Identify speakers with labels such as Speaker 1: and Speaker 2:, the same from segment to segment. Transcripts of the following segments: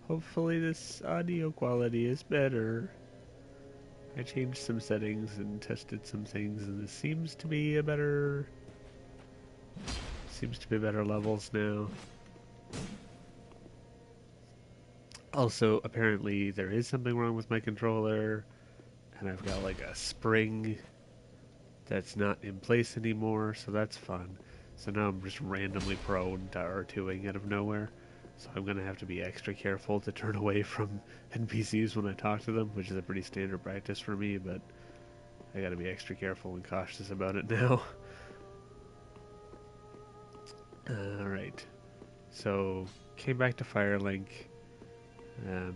Speaker 1: Hopefully this audio quality is better. I changed some settings and tested some things, and this seems to be better levels now. Also, apparently there is something wrong with my controller, and I've got like a spring that's not in place anymore, so that's fun. So now I'm just randomly prone to R2ing out of nowhere. So I'm gonna have to be extra careful to turn away from NPCs when I talk to them, which is a pretty standard practice for me, but I gotta be extra careful and cautious about it now. Alright. So, came back to Firelink. Um,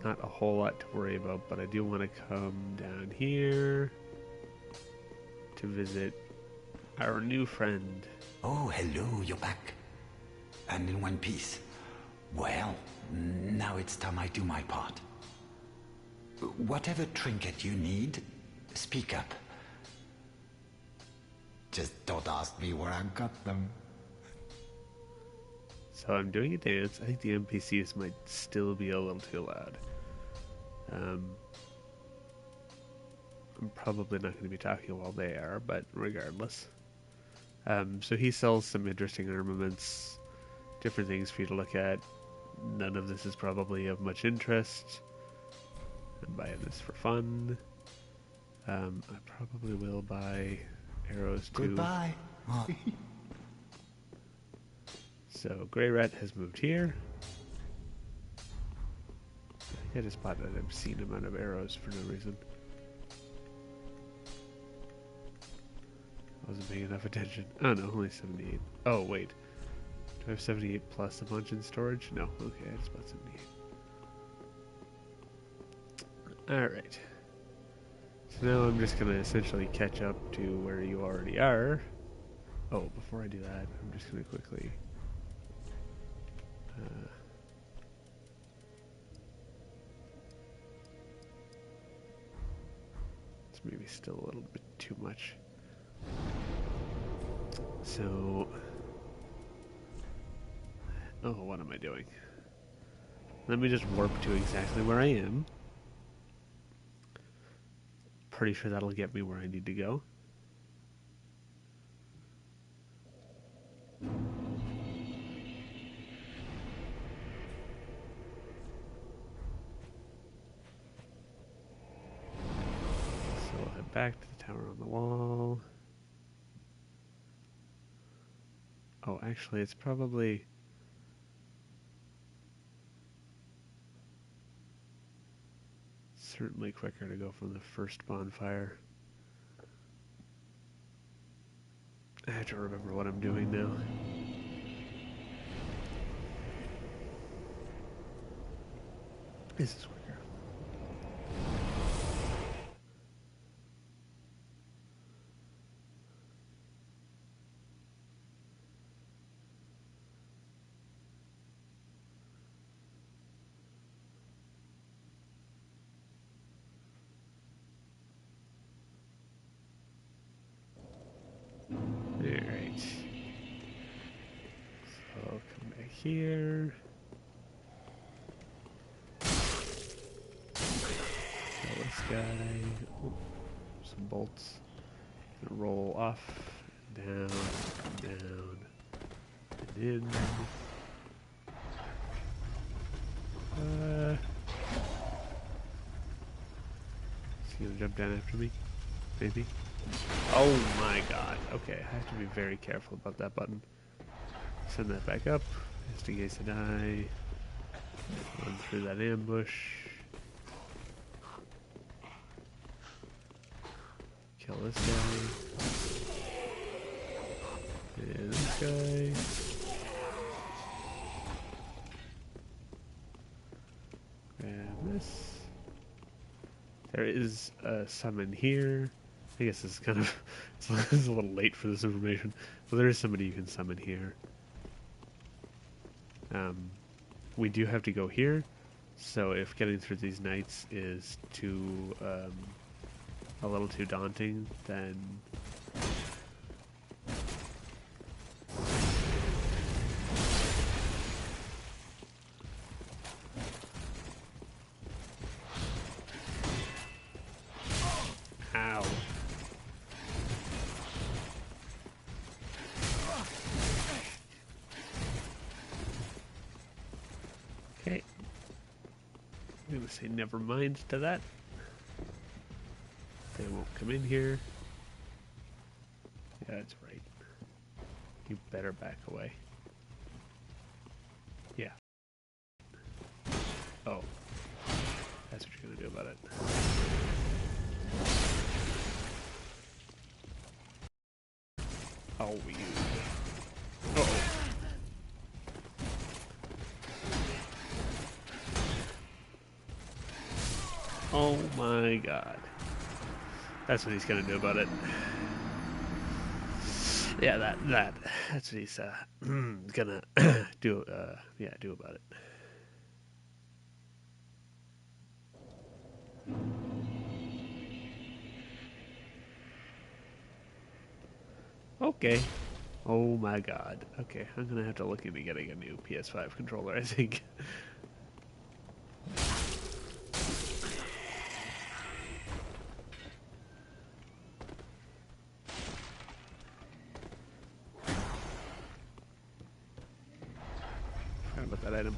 Speaker 1: not a whole lot to worry about, but I do want to come down here to visit our new friend.
Speaker 2: Oh, hello, you're back. And in one piece. Well, now it's time I do my part. Whatever trinket you need, speak up. Just don't ask me where I got them.
Speaker 1: So I'm doing a dance. I think the NPCs might still be a little too loud. I'm probably not going to be talking while they are, but regardless. So he sells some interesting armaments, different things for you to look at. None of this is probably of much interest. I'm buying this for fun. I probably will buy arrows too.
Speaker 2: Goodbye.
Speaker 1: So Grey Rat has moved here. I just spotted an obscene amount of arrows for no reason. I wasn't paying enough attention. Oh no, only 78. Oh wait. Do I have 78 plus a bunch in storage? No. Okay, I just bought 78. Alright. So now I'm just going to essentially catch up to where you already are. Oh, before I do that, I'm just going to quickly... it's maybe still a little bit too much. So... oh, what am I doing? Let me just warp to exactly where I am. Pretty sure that'll get me where I need to go. So I'll head back to the tower on the wall. Oh, actually, it's probably... certainly quicker to go from the first bonfire. I have to remember what I'm doing now. This is quicker. Alright. So I'll come back here. Kill this guy. Oh, some bolts. Gonna roll off, down, down, and in. Is he gonna jump down after me? Maybe. Oh my god. Okay, I have to be very careful about that button. Send that back up. Instigate an eye. Run through that ambush. Kill this guy. And this guy. Grab this. There is a summon here. I guess this is kind of this is a little late for this information. Well, there is somebody you can summon here. We do have to go here, so if getting through these nights is too a little too daunting, then Okay. I'm gonna say never mind to that. They won't come in here. Yeah, that's right. You better back away. Yeah. Oh. That's what you're gonna do about it. Oh, you. Uh-oh. Oh my god. That's what he's gonna do about it. Yeah, that's what he's gonna do do about it. Okay. Oh my god. Okay, I'm gonna have to look into getting a new PS5 controller, I think. Forgot about that item.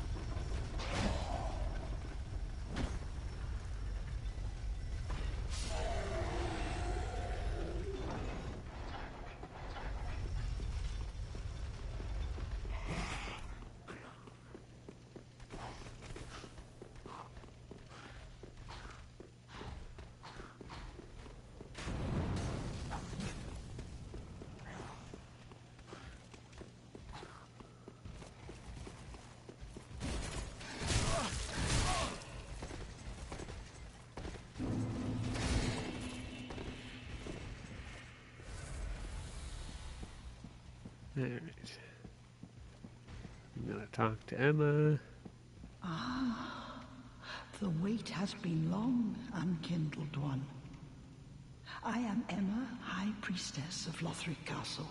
Speaker 1: Alright. I'm gonna talk to Emma.
Speaker 3: The wait has been long, Unkindled One. I am Emma, High Priestess of Lothric Castle.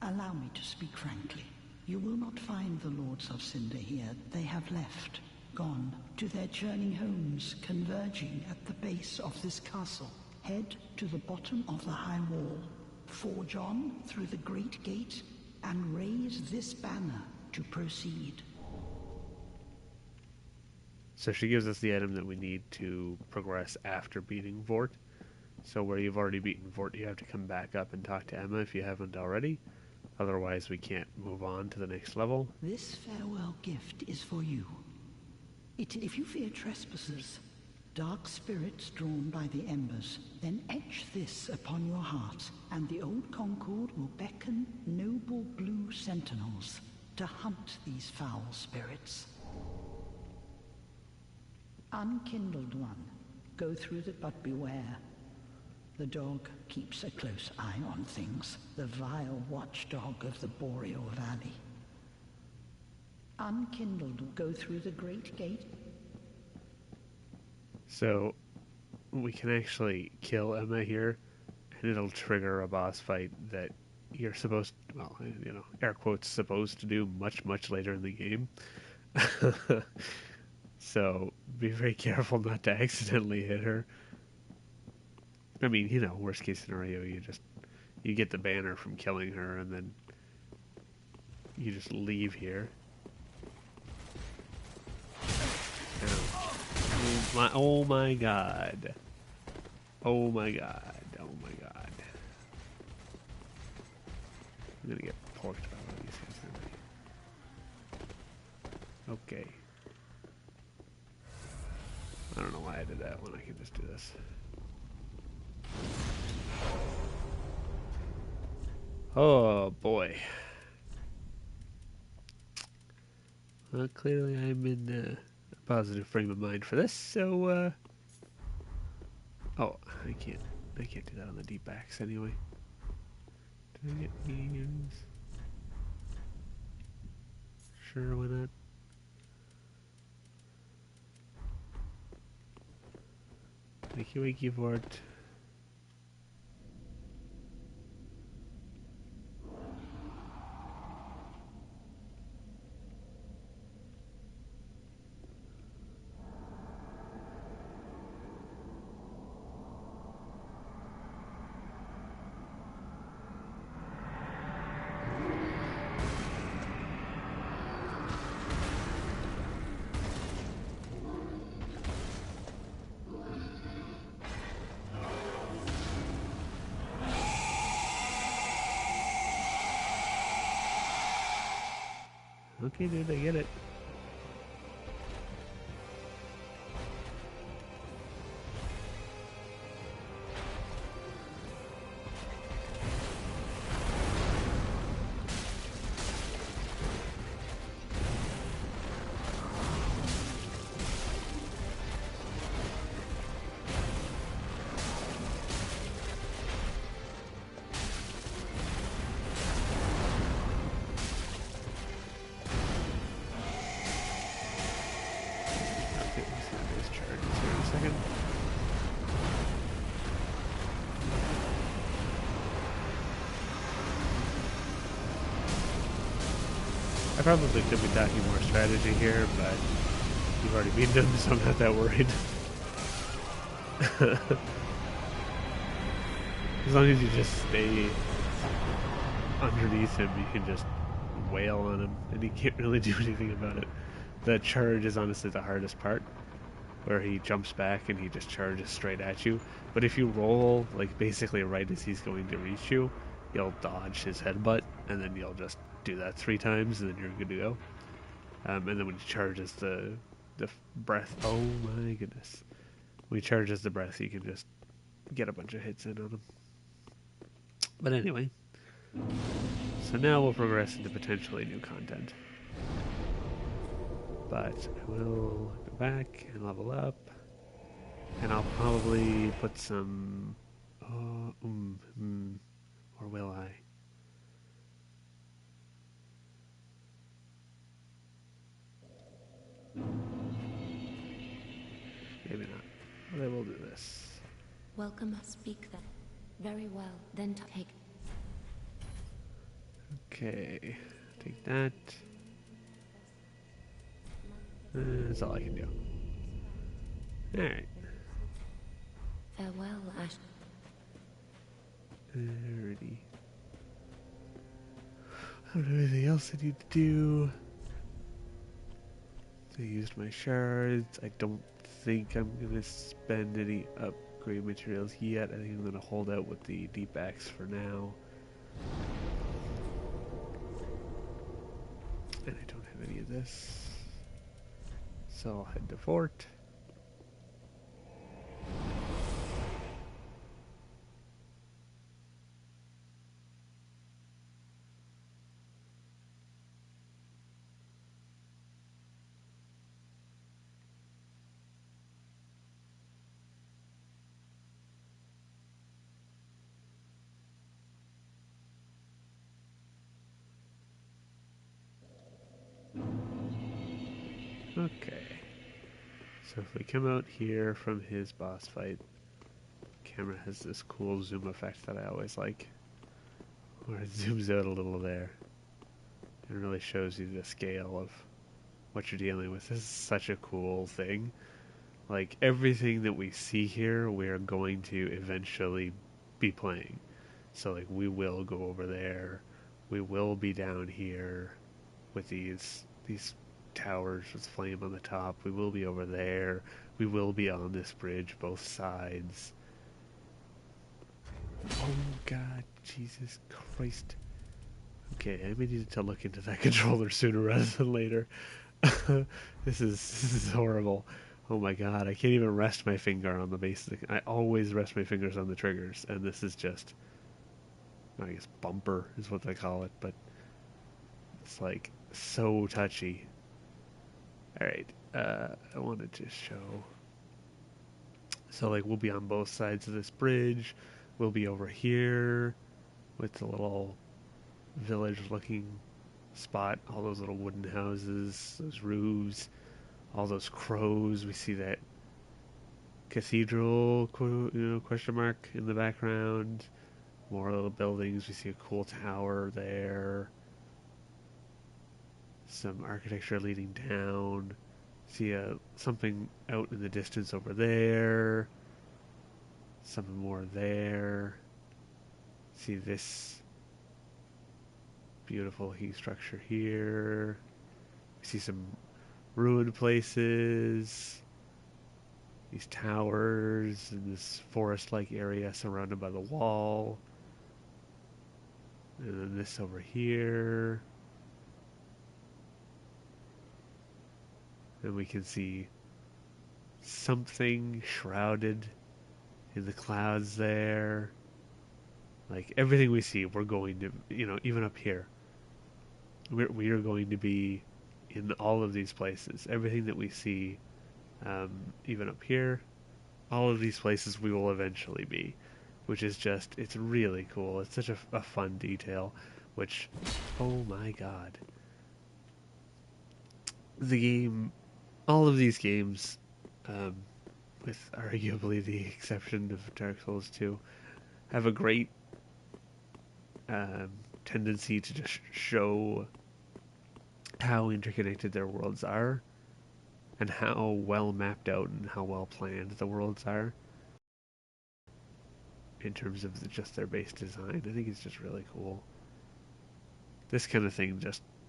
Speaker 3: Allow me to speak frankly. You will not find the Lords of Cinder here. They have left, gone to their churning homes, converging at the base of this castle. Head to the bottom of the high wall, forge on through the great gate, and raise this banner to proceed.
Speaker 1: So she gives us the item that we need to progress after beating Vort. So where you've already beaten Vort, you have to come back up and talk to Emma if you haven't already. Otherwise, we can't move on to the next level.
Speaker 3: This farewell gift is for you. If you fear trespassers, dark spirits drawn by the embers, then etch this upon your heart, and the old Concord will beckon noble blue sentinels to hunt these foul spirits. Unkindled One, go through but beware. The dog keeps a close eye on things, the vile watchdog of the Boreal Valley. Unkindled, go through the great gate.
Speaker 1: So we can actually kill Emma here, and it'll trigger a boss fight that you're supposed to, well, air quotes, supposed to do much, much later in the game. So be very careful not to accidentally hit her. I mean, worst case scenario, you get the banner from killing her, and then you just leave here. Oh my god. Oh my god. Oh my god. I'm gonna get porked by one of these guys, aren't I? Okay. I don't know why I did that when I could just do this. Oh boy. Well, clearly I'm in a positive frame of mind for this, so oh, I can't do that on the deep backs anyway. Do I get mediums? Sure, why not? Wakey Vort. Okay, dude, I get it. Okay, let's see those charges here in a second. I probably could be talking more strategy here, but you've already beaten him, so I'm not that worried. As long as you just stay underneath him, you can just wail on him, and he can't really do anything about it. The charge is honestly the hardest part, where he jumps back and he just charges straight at you. But if you roll, like, basically right as he's going to reach you, you'll dodge his headbutt, and then you'll just do that 3 times, and then you're good to go. And then when he charges the breath, oh my goodness. When he charges the breath, you can just get a bunch of hits in on him. But anyway, so now we'll progress into potentially new content. But I will go back and level up, and I'll probably put some, or will I? Maybe not, but I will do this.
Speaker 4: Welcome, speak then. Very well, then take.
Speaker 1: Okay, take that. That's all I can do. Alright.
Speaker 4: Farewell, Ash.
Speaker 1: Alrighty. I don't have anything else I need to do. I used my shards. I don't think I'm going to spend any upgrade materials yet. I think I'm going to hold out with the deep axe for now. And I don't have any of this. So I'll head to fort. Okay. So if we come out here from his boss fight, camera has this cool zoom effect that I always like, where it zooms out a little there and really shows you the scale of what you're dealing with. This is such a cool thing. Like, everything that we see here, we are going to eventually be playing. So, like, we will go over there. We will be down here with these towers with flame on the top. We will be over there. We will be on this bridge, both sides. Oh God, Jesus Christ. Okay, I may need to look into that controller sooner rather than later. This is horrible. Oh my God, I can't even rest my finger on the base. I always rest my fingers on the triggers, and this is just, I guess bumper is what they call it, but it's like so touchy. Alright, I wanted to show. So, like, we'll be on both sides of this bridge. We'll be over here with the little village-looking spot. All those little wooden houses, those roofs, all those crows. We see that cathedral, question mark in the background. More little buildings. We see a cool tower there. Some architecture leading down. See something out in the distance over there. Something more there. See this beautiful heat structure here. We see some ruined places. These towers and this forest-like area surrounded by the wall. And then this over here. and we can see something shrouded in the clouds there. Like everything we see, we're going to, even up here, we are going to be in all of these places. Everything that we see, even up here, all of these places we will eventually be, which is just, it's really cool. It's such a fun detail, which, oh my god. The game, all of these games, with arguably the exception of Dark Souls 2, have a great tendency to just show how interconnected their worlds are and how well mapped out and how well planned the worlds are in terms of just their base design. I think it's just really cool. This kind of thing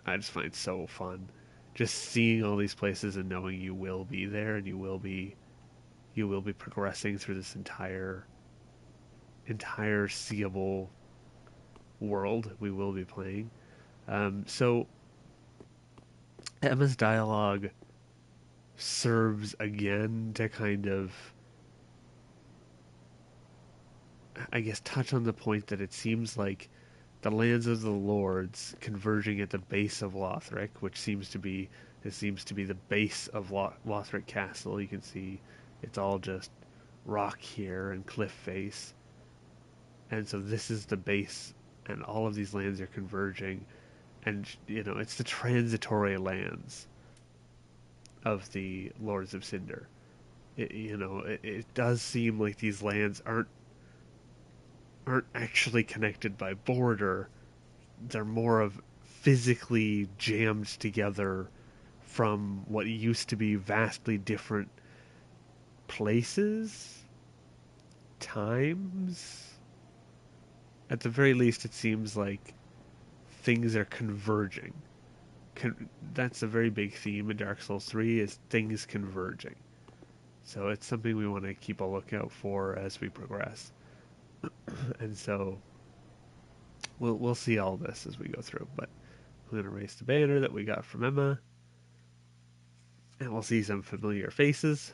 Speaker 1: I just find so fun. Just seeing all these places and knowing you will be there and you will be progressing through this entire seeable world we will be playing. So Emma's dialogue serves again to kind of, I guess, touch on the point that it seems like the lands of the lords converging at the base of Lothric, which seems to be the base of Lothric Castle. You can see it's all just rock here and cliff face, and so this is the base, and all of these lands are converging, and it's the transitory lands of the Lords of Cinder. It does seem like these lands aren't actually connected by border. They're more of physically jammed together from what used to be vastly different places, times. At the very least, it seems like things are converging. That's a very big theme in Dark Souls 3, is things converging. So it's something we want to keep a lookout for as we progress. And so we'll see all this as we go through, but I'm going to erase the banner that we got from Emma, and we'll see some familiar faces.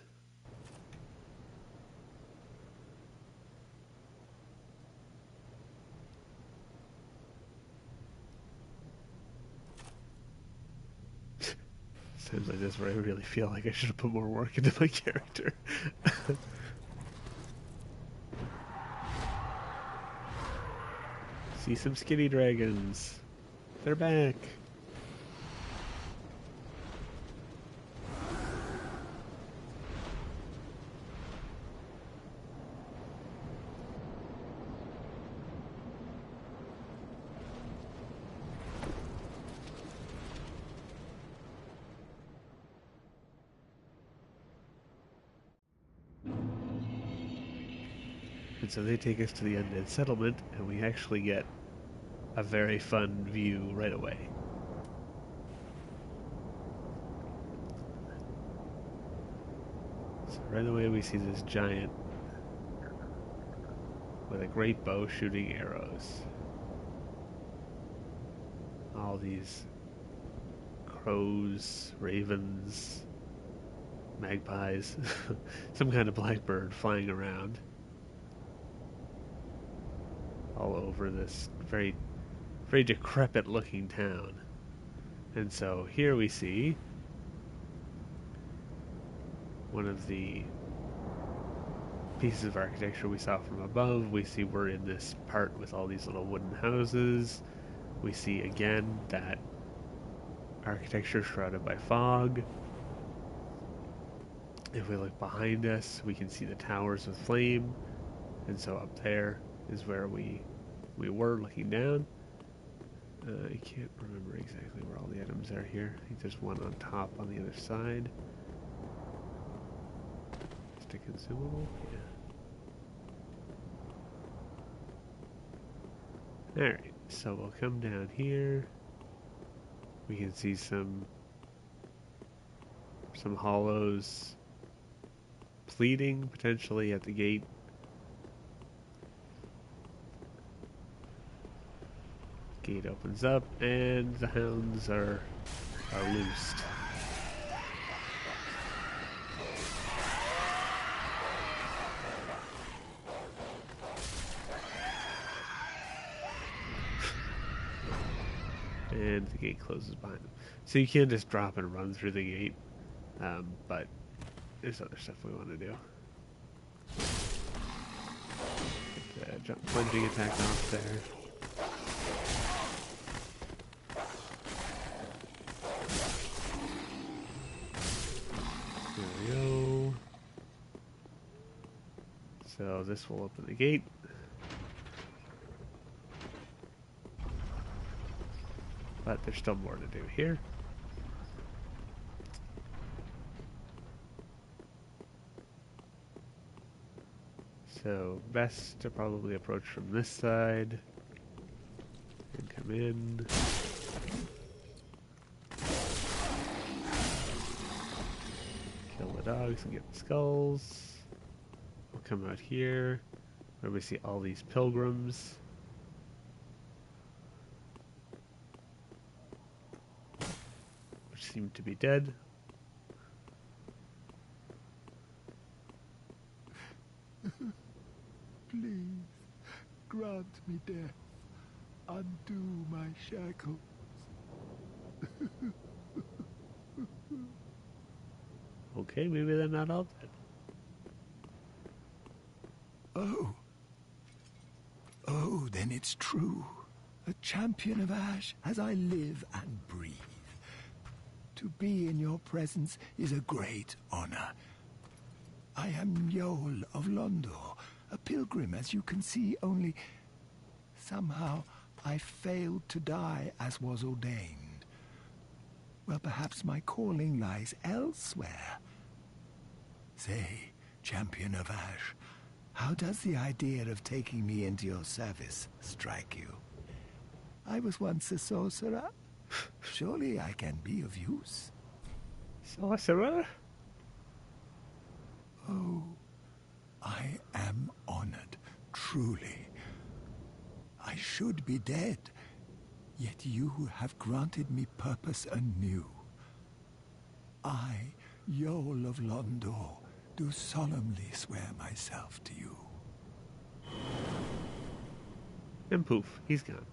Speaker 1: Times like this where I really feel like I should have put more work into my character. See some skinny dragons. They're back. And so they take us to the Undead Settlement, and we actually get a very fun view right away. So right away we see this giant with a great bow shooting arrows. All these crows, ravens, magpies, some kind of blackbird flying around all over this very, very decrepit looking town. And so here we see one of the pieces of architecture we saw from above. We see we're in this part with all these little wooden houses. We see again that architecture shrouded by fog. If we look behind us, we can see the towers with flame, and so up there is where we were looking down. I can't remember exactly where all the items are here. I think there's one on top on the other side. Just a consumable? Yeah. Alright, so we'll come down here. We can see some hollows pleading potentially at the gate. Gate opens up and the hounds are loosed. and the gate closes behind them. So you can just drop and run through the gate, but there's other stuff we want to do. Get the jump plunging attack off there. There we go. So this will open the gate. But there's still more to do here. So best to probably approach from this side and come in. Kill the dogs and get the skulls. We'll come out here where we see all these pilgrims. Which seem to be dead.
Speaker 5: Please, grant me death. Undo my shackles.
Speaker 1: Okay, maybe they're not all dead.
Speaker 5: Oh, then it's true. A champion of Ash as I live and breathe. To be in your presence is a great honor. I am Yol of Londor, a pilgrim, as you can see, only somehow I failed to die as was ordained. Well, perhaps my calling lies elsewhere. Say, champion of Ash, how does the idea of taking me into your service strike you? I was once a sorcerer. Surely I can be of use.
Speaker 1: Sorcerer?
Speaker 5: Oh, I am honored, truly. I should be dead, yet you have granted me purpose anew. I, Yol of Londor, do solemnly swear myself to you.
Speaker 1: And poof, he's gone.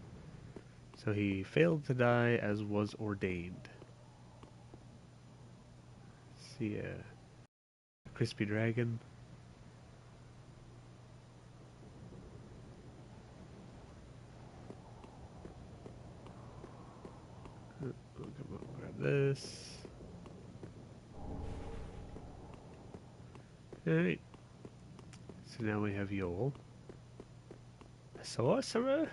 Speaker 1: So he failed to die as was ordained. See a crispy dragon. We'll come up and grab this. Alright. So now we have Yol. A sorcerer?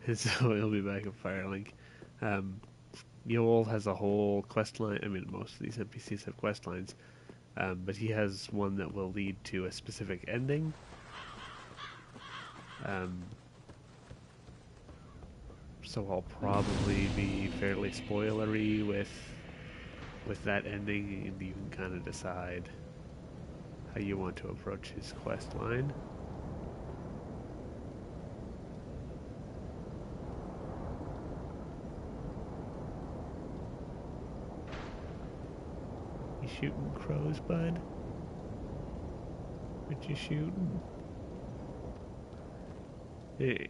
Speaker 1: And so he'll be back in Firelink. Yol has a whole quest line. I mean, most of these NPCs have quest lines. But he has one that will lead to a specific ending. So I'll probably be fairly spoilery with that ending, and you can kind of decide how you want to approach his quest line. You shooting crows, bud? What you shooting? Hey.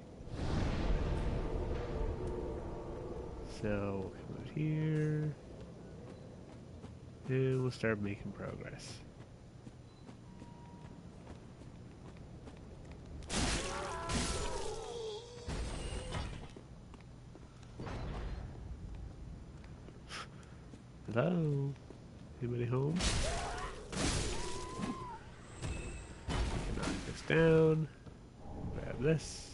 Speaker 1: So we'll come out here, and we'll start making progress. Hello? Anybody home? We can knock this down. Grab this.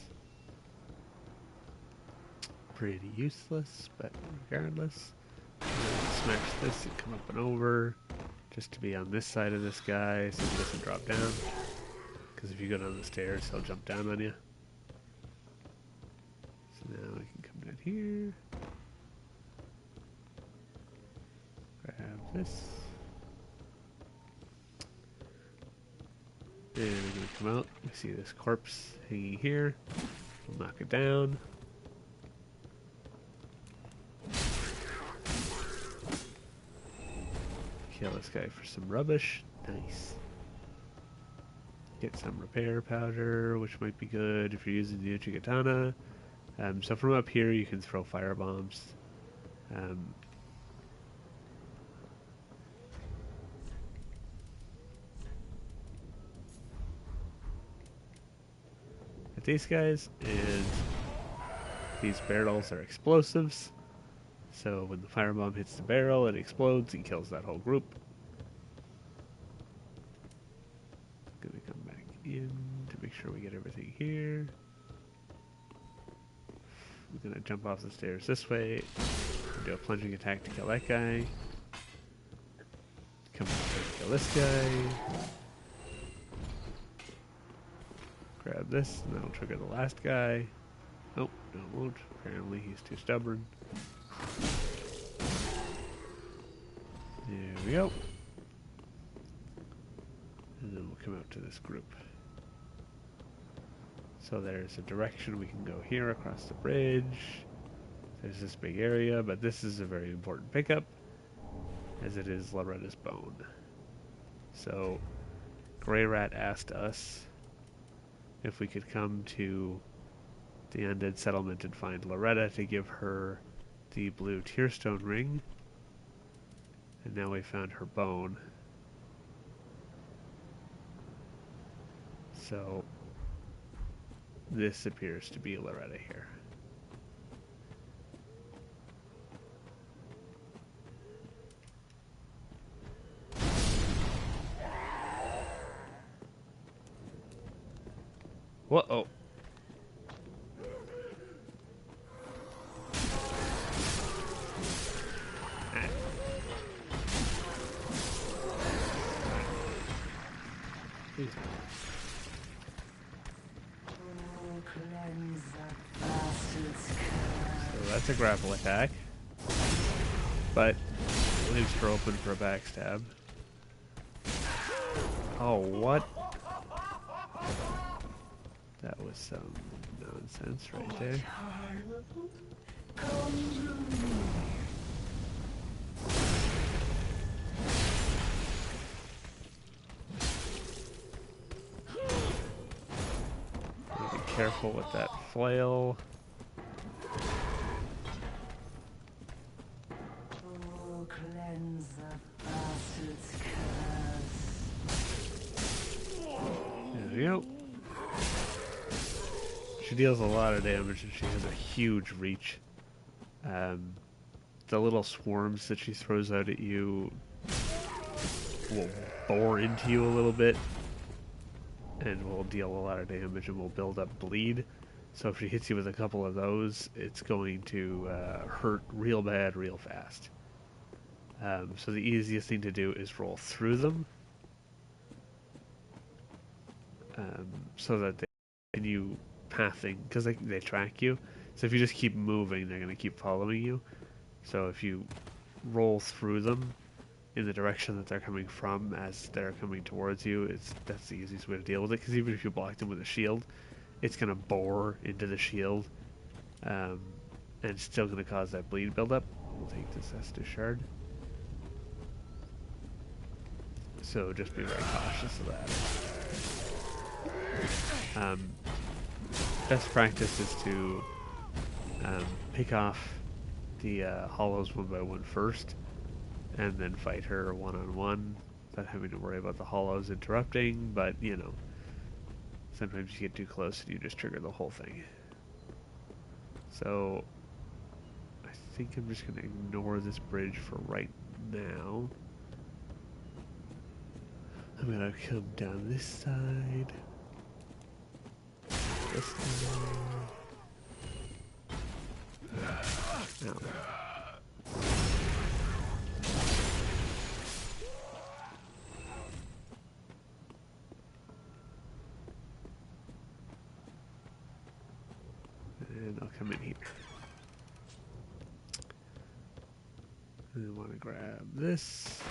Speaker 1: Pretty useless, but regardless. Smash this and come up and over. Just to be on this side of this guy so he doesn't drop down. Because if you go down the stairs, he'll jump down on you. So now we can come down here. Grab this. And we're going to come out. We see this corpse hanging here. We'll knock it down. Kill this guy for some rubbish. Nice. Get some repair powder, which might be good if you're using the Uchigatana. So from up here you can throw fire bombs. At these guys, and these barrels are explosives. So when the firebomb hits the barrel, it explodes and kills that whole group. Gonna come back in to make sure we get everything here. We're gonna jump off the stairs this way. Do a plunging attack to kill that guy. Come back to kill this guy. Grab this, and that'll trigger the last guy. Oh, no, it won't. Apparently he's too stubborn. There we go. And then we'll come out to this group. So there's a direction we can go here across the bridge. There's this big area, but this is a very important pickup, as it is Loretta's bone. So Grey Rat asked us if we could come to the Undead Settlement and find Loretta to give her the blue tearstone ring. And now we found her bone. So this appears to be Loretta here. Whoa. So that's a grapple attack, but leaves her open for a backstab. Oh, what? That was some nonsense right there. Be careful with that flail. There we go. She deals a lot of damage and she has a huge reach. The little swarms that she throws out at you will bore into you a little bit and will deal a lot of damage and will build up bleed. So if she hits you with a couple of those, it's going to hurt real bad real fast. So the easiest thing to do is roll through them, so that they continue pathing, because they track you. So if you just keep moving, they're going to keep following you. So if you roll through them in the direction that they're coming from as they're coming towards you, that's the easiest way to deal with it, because even if you block them with a shield, it's going to bore into the shield, and it's still going to cause that bleed buildup. We'll take this Estus Shard. So just be very cautious of that. Best practice is to pick off the hollows one by one first, and then fight her one-on-one, without having to worry about the hollows interrupting, but, you know, sometimes you get too close and you just trigger the whole thing. So, I think I'm just going to ignore this bridge for right now. I'm going to come down this side. This side. No. And I'll come in here. And I want to grab this.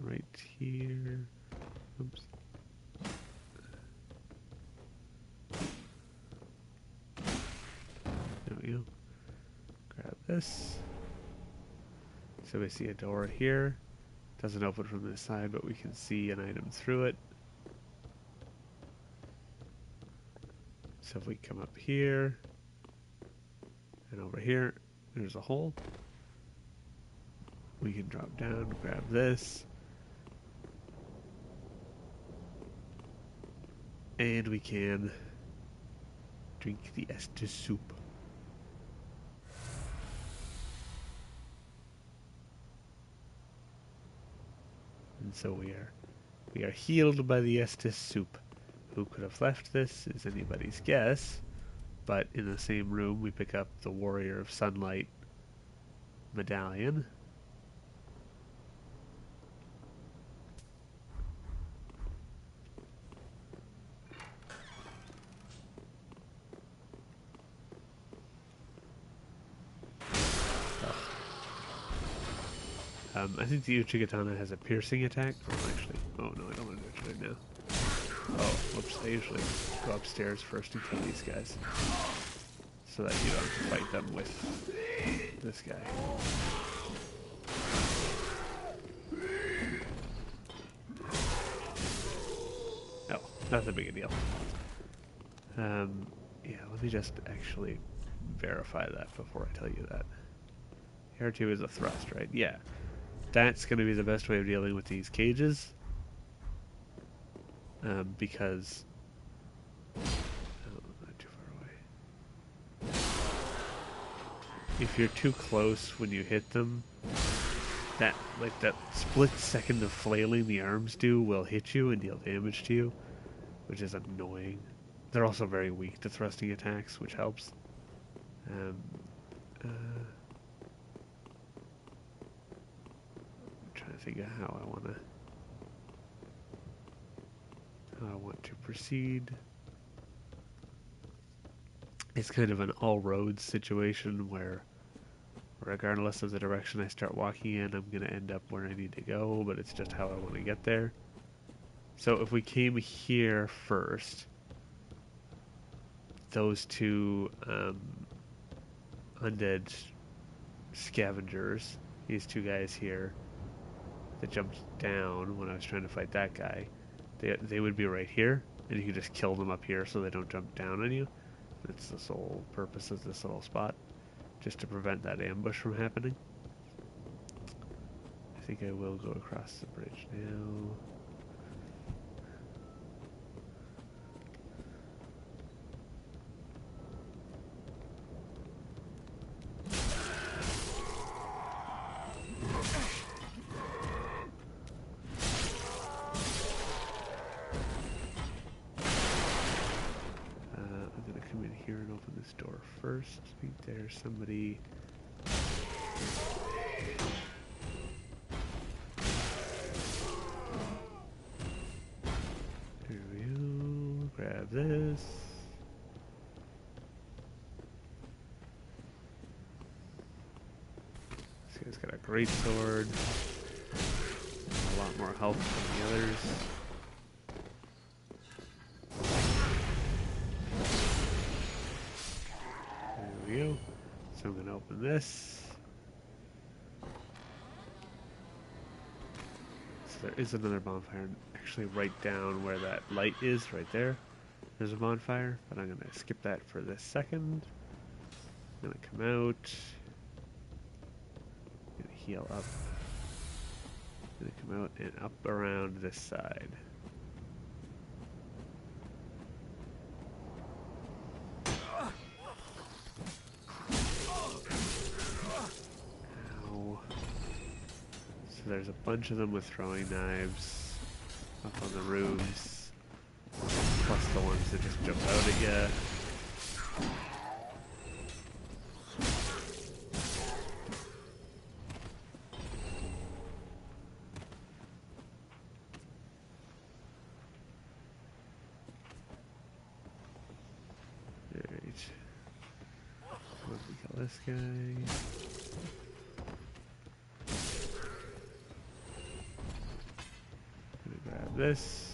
Speaker 1: Right here. Oops. this. So we see a door here. Doesn't open from this side, but we can see an item through it. So if we come up here and over here, there's a hole. We can drop down, grab this. And we can drink the Estus soup. And so we are healed by the Estus soup. Who could have left this is anybody's guess. But in the same room we pick up the Warrior of Sunlight medallion. I think the Uchigatana has a piercing attack. Oh, actually, oh no, I don't want to do it right now. Oh, whoops, I usually go upstairs first and kill these guys. So that you don't have to fight them with this guy. Oh, not that big a deal. Yeah, let me just actually verify that before I tell you that. R2 is a thrust, right? Yeah. That's going to be the best way of dealing with these cages. Because... Oh, not too far away. If you're too close when you hit them, that split second of flailing the arms do will hit you and deal damage to you, which is annoying. They're also very weak to thrusting attacks, which helps. Trying to figure out how I want to proceed. It's kind of an all roads situation where regardless of the direction I start walking in, I'm going to end up where I need to go, but it's just how I want to get there. So if we came here first, those two undead scavengers, these two guys here that jumped down when I was trying to fight that guy, they would be right here, and you can just kill them up here so they don't jump down on you. That's the sole purpose of this little spot, just to prevent that ambush from happening. I think I will go across the bridge now. Come in here and open this door first. I think there's somebody. Here we go. Grab this. This guy's got a great sword. A lot more health than the others. So I'm going to open this. So there is another bonfire, actually right down where that light is, right there. There's a bonfire, but I'm going to skip that for this second. I'm going to come out. I'm going to heal up. I'm going to come out and up around this side. There's a bunch of them with throwing knives up on the roofs, plus the ones that just jump out at you. Alright. Let me kill this guy. This,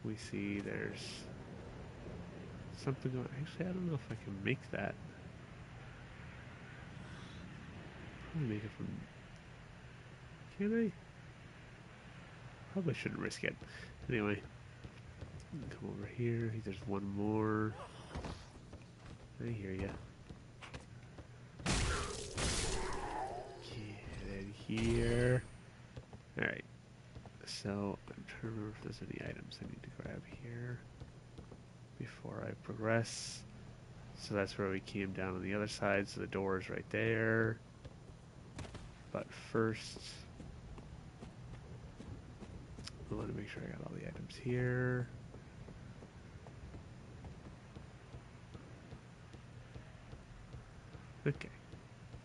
Speaker 1: we see there's something going. Actually, I don't know if I can make that. probably make it from... Can I? Probably shouldn't risk it. Anyway. Come over here. There's one more. I hear ya. Get in here. Alright. So, I'm trying to remember if there's any items I need to grab here before I progress. So that's where we came down on the other side, so the door is right there. But first, I want to make sure I got all the items here. Okay,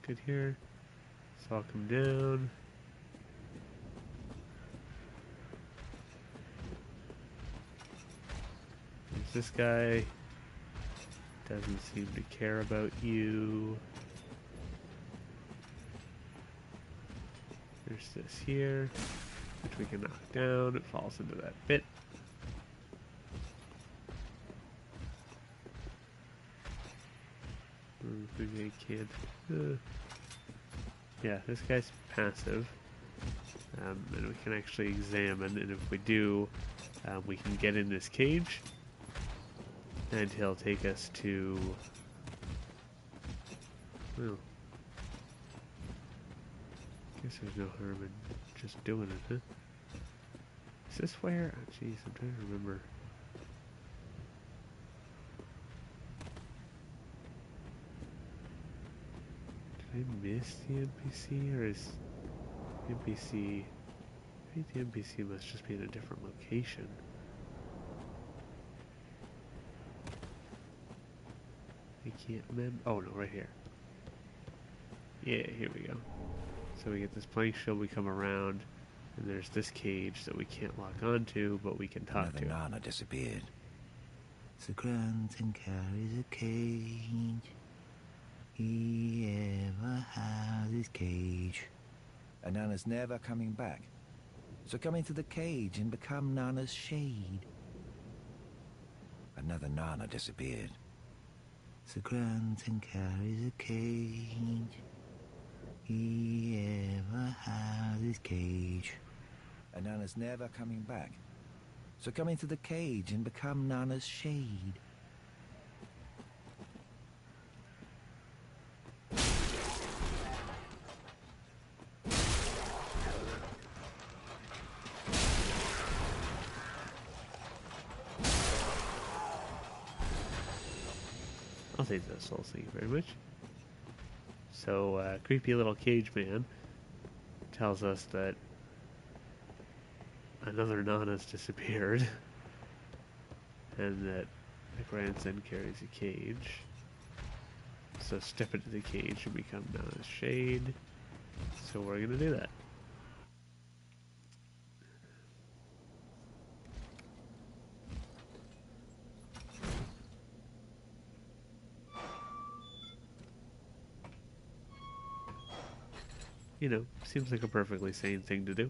Speaker 1: good here. So I'll come down. There's this guy. Doesn't seem to care about you. There's this here, which we can knock down. It falls into that pit. I can't. Yeah, this guy's passive. And we can actually examine, and if we do, we can get in this cage. And he'll take us to... Well, guess there's no harm in just doing it, huh? Is this where... Oh, jeez, I'm trying to remember. Did I miss the NPC, or is the NPC... I think the NPC must just be in a different location. I can't remember. Oh no, right here. Yeah, here we go. So we get this plank shield, we come around, and there's this cage that we can't lock onto, but we can talk to.
Speaker 5: Another Nana disappeared. So Granton carries a cage. He ever has his cage. And Nana's never coming back. So come into the cage and become Nana's shade. Another Nana disappeared. So Granton carries a cage. He ever has his cage. And Nana's never coming back. So come into the cage and become Nana's shade.
Speaker 1: I'll take those souls, thank you very much. So, creepy little cage man tells us that another Nana's disappeared, and that the grandson carries a cage. So step into the cage and become Nana's shade. So we're gonna do that. You know, seems like a perfectly sane thing to do.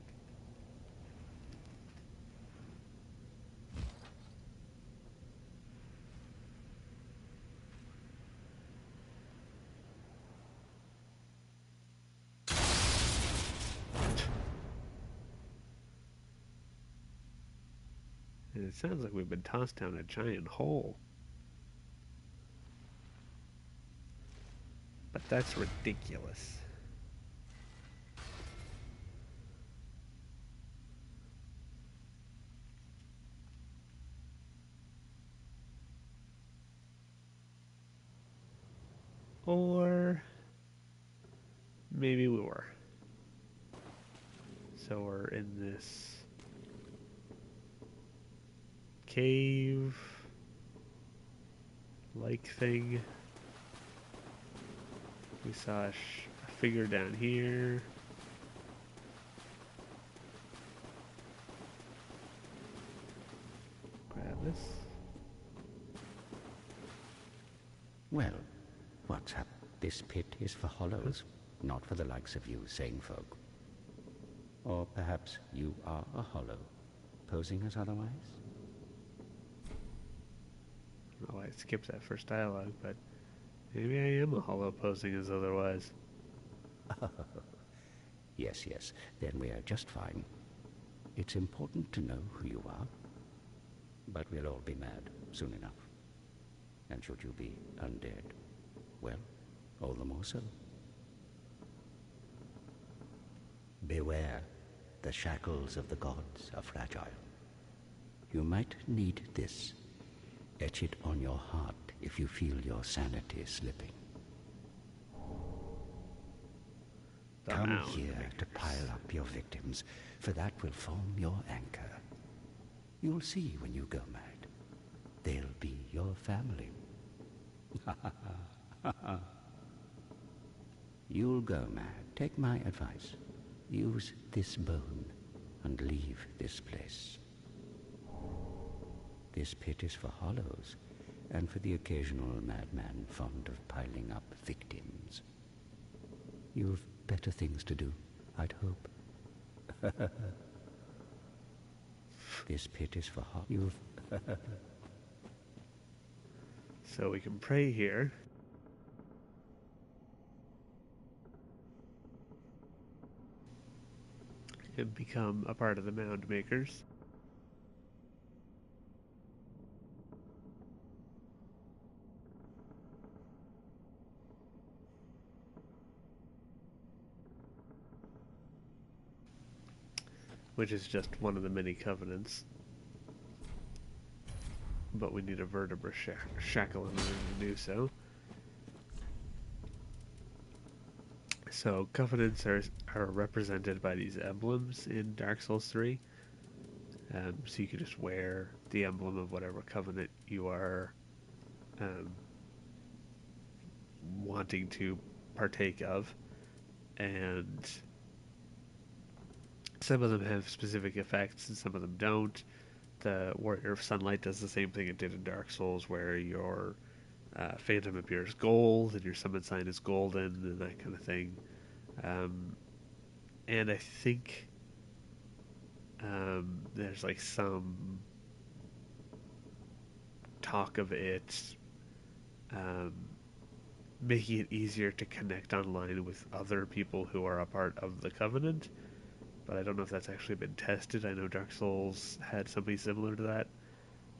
Speaker 1: And it sounds like we've been tossed down a giant hole. But that's ridiculous. Or maybe we were. So we're in this cave like thing. We saw a figure down here. Grab this.
Speaker 6: Well, what's up? This pit is for hollows, not for the likes of you sane folk. Or perhaps you are a hollow, posing as otherwise?
Speaker 1: I don't know why I skipped that first dialogue, but maybe I am a hollow posing as otherwise.
Speaker 6: Yes, yes, then we are just fine. It's important to know who you are, but we'll all be mad soon enough. And should you be undead, well, all the more so. Beware, the shackles of the gods are fragile. You might need this. Etch it on your heart if you feel your sanity slipping. Come here to pile up your victims, for that will form your anchor. You'll see when you go mad. They'll be your family. You'll go mad. Take my advice. Use this bone and leave this place. This pit is for hollows, and for the occasional madman fond of piling up victims. You've better things to do, I'd hope. This pit is for hollows.
Speaker 1: So we can pray here. And become a part of the Mound Makers. Which is just one of the many covenants. But we need a vertebra shackle in order to do so. So covenants are represented by these emblems in Dark Souls 3. So you can just wear the emblem of whatever covenant you are wanting to partake of. And some of them have specific effects and some of them don't. The Warrior of Sunlight does the same thing it did in Dark Souls, where your phantom appears gold and your summon sign is golden and that kind of thing. And I think there's like some talk of it making it easier to connect online with other people who are a part of the Covenant. But I don't know if that's actually been tested. I know Dark Souls had something similar to that,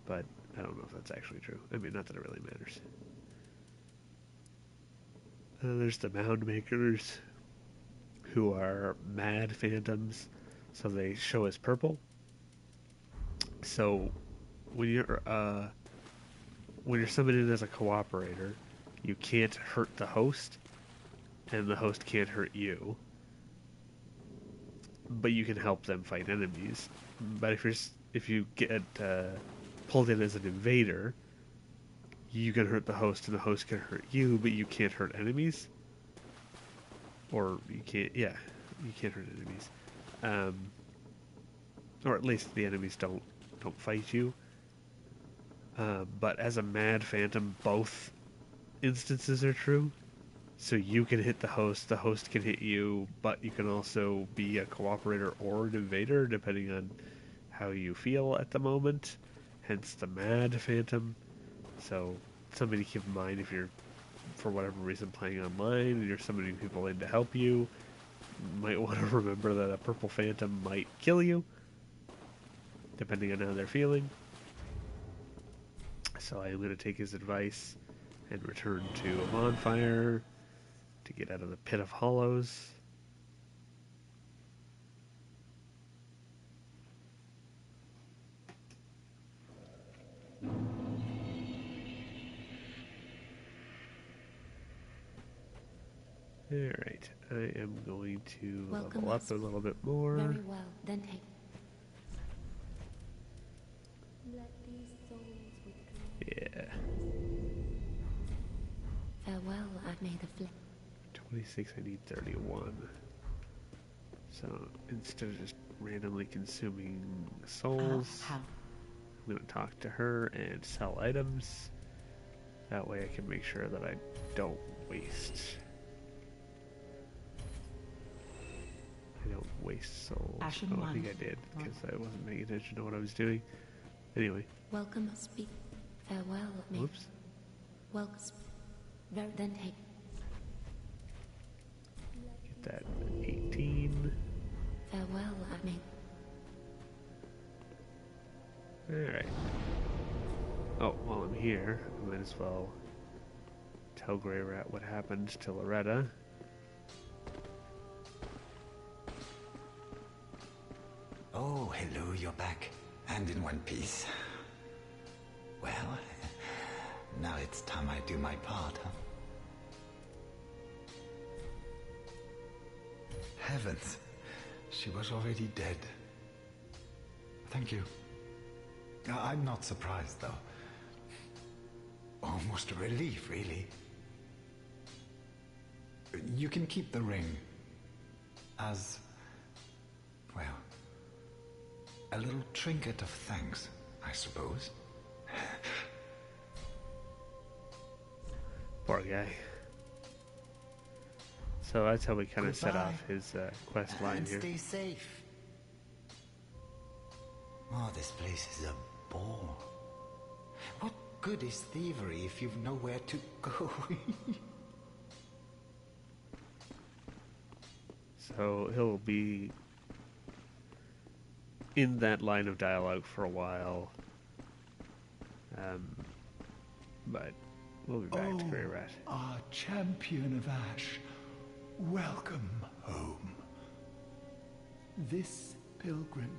Speaker 1: but I don't know if that's actually true. I mean, not that it really matters. There's the Mound Makers, who are mad phantoms, so they show as purple. So when you're summoned in as a cooperator, you can't hurt the host, and the host can't hurt you. But you can help them fight enemies. But if you get pulled in as an invader, you can hurt the host and the host can hurt you, but you can't hurt enemies. Or you can't hurt enemies. Or at least the enemies don't fight you. But as a mad phantom, both instances are true. So you can hit the host can hit you, but you can also be a cooperator or an invader, depending on how you feel at the moment. Hence the mad phantom. So something to keep in mind if you're, for whatever reason, playing online and you're summoning people in to help you. You might want to remember that a purple phantom might kill you, depending on how they're feeling. So I am going to take his advice and return to a bonfire to get out of the pit of hollows. Alright, I am going to level up a little bit more.
Speaker 4: Very well, then take. Let these souls withdraw.
Speaker 1: Yeah.
Speaker 4: Farewell, I've made a flip.
Speaker 1: 26, I need 31. So instead of just randomly consuming souls, I'm going to talk to her and sell items. That way I can make sure that I don't waste. I don't waste souls. I think I did, because I wasn't paying attention to what I was doing. Anyway.
Speaker 4: Welcome, speak. Farewell,
Speaker 1: Whoops.
Speaker 4: Welcome. Then take.
Speaker 1: Get that 18.
Speaker 4: happening.
Speaker 1: Alright. Oh, while I'm here, I might as well tell Grey Rat what happened to Loretta.
Speaker 2: Oh, hello, you're back. And in one piece. Well, now it's time I do my part, huh? Heavens, she was already dead. Thank you. I'm not surprised, though. Almost a relief, really. You can keep the ring as, well, a little trinket of thanks, I suppose.
Speaker 1: Poor guy. So that's how we kind of set
Speaker 2: Goodbye.
Speaker 1: off his quest line
Speaker 2: And
Speaker 1: here.
Speaker 2: stay safe. Oh, this place is a bore. What good is thievery if you've nowhere to go?
Speaker 1: So he'll be in that line of dialogue for a while. But we'll be back to Grey Rat.
Speaker 5: Our champion of Ash, welcome home. This pilgrim,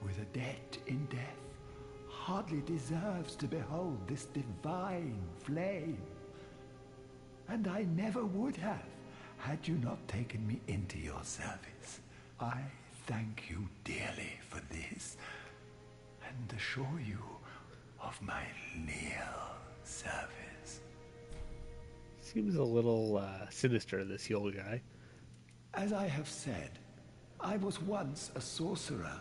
Speaker 5: with a debt in death, hardly deserves to behold this divine flame. And I never would have, had you not taken me into your service. I thank you dearly for this, and assure you of my leal service.
Speaker 1: Seems a little sinister, this Yule guy.
Speaker 5: As I have said, I was once a sorcerer.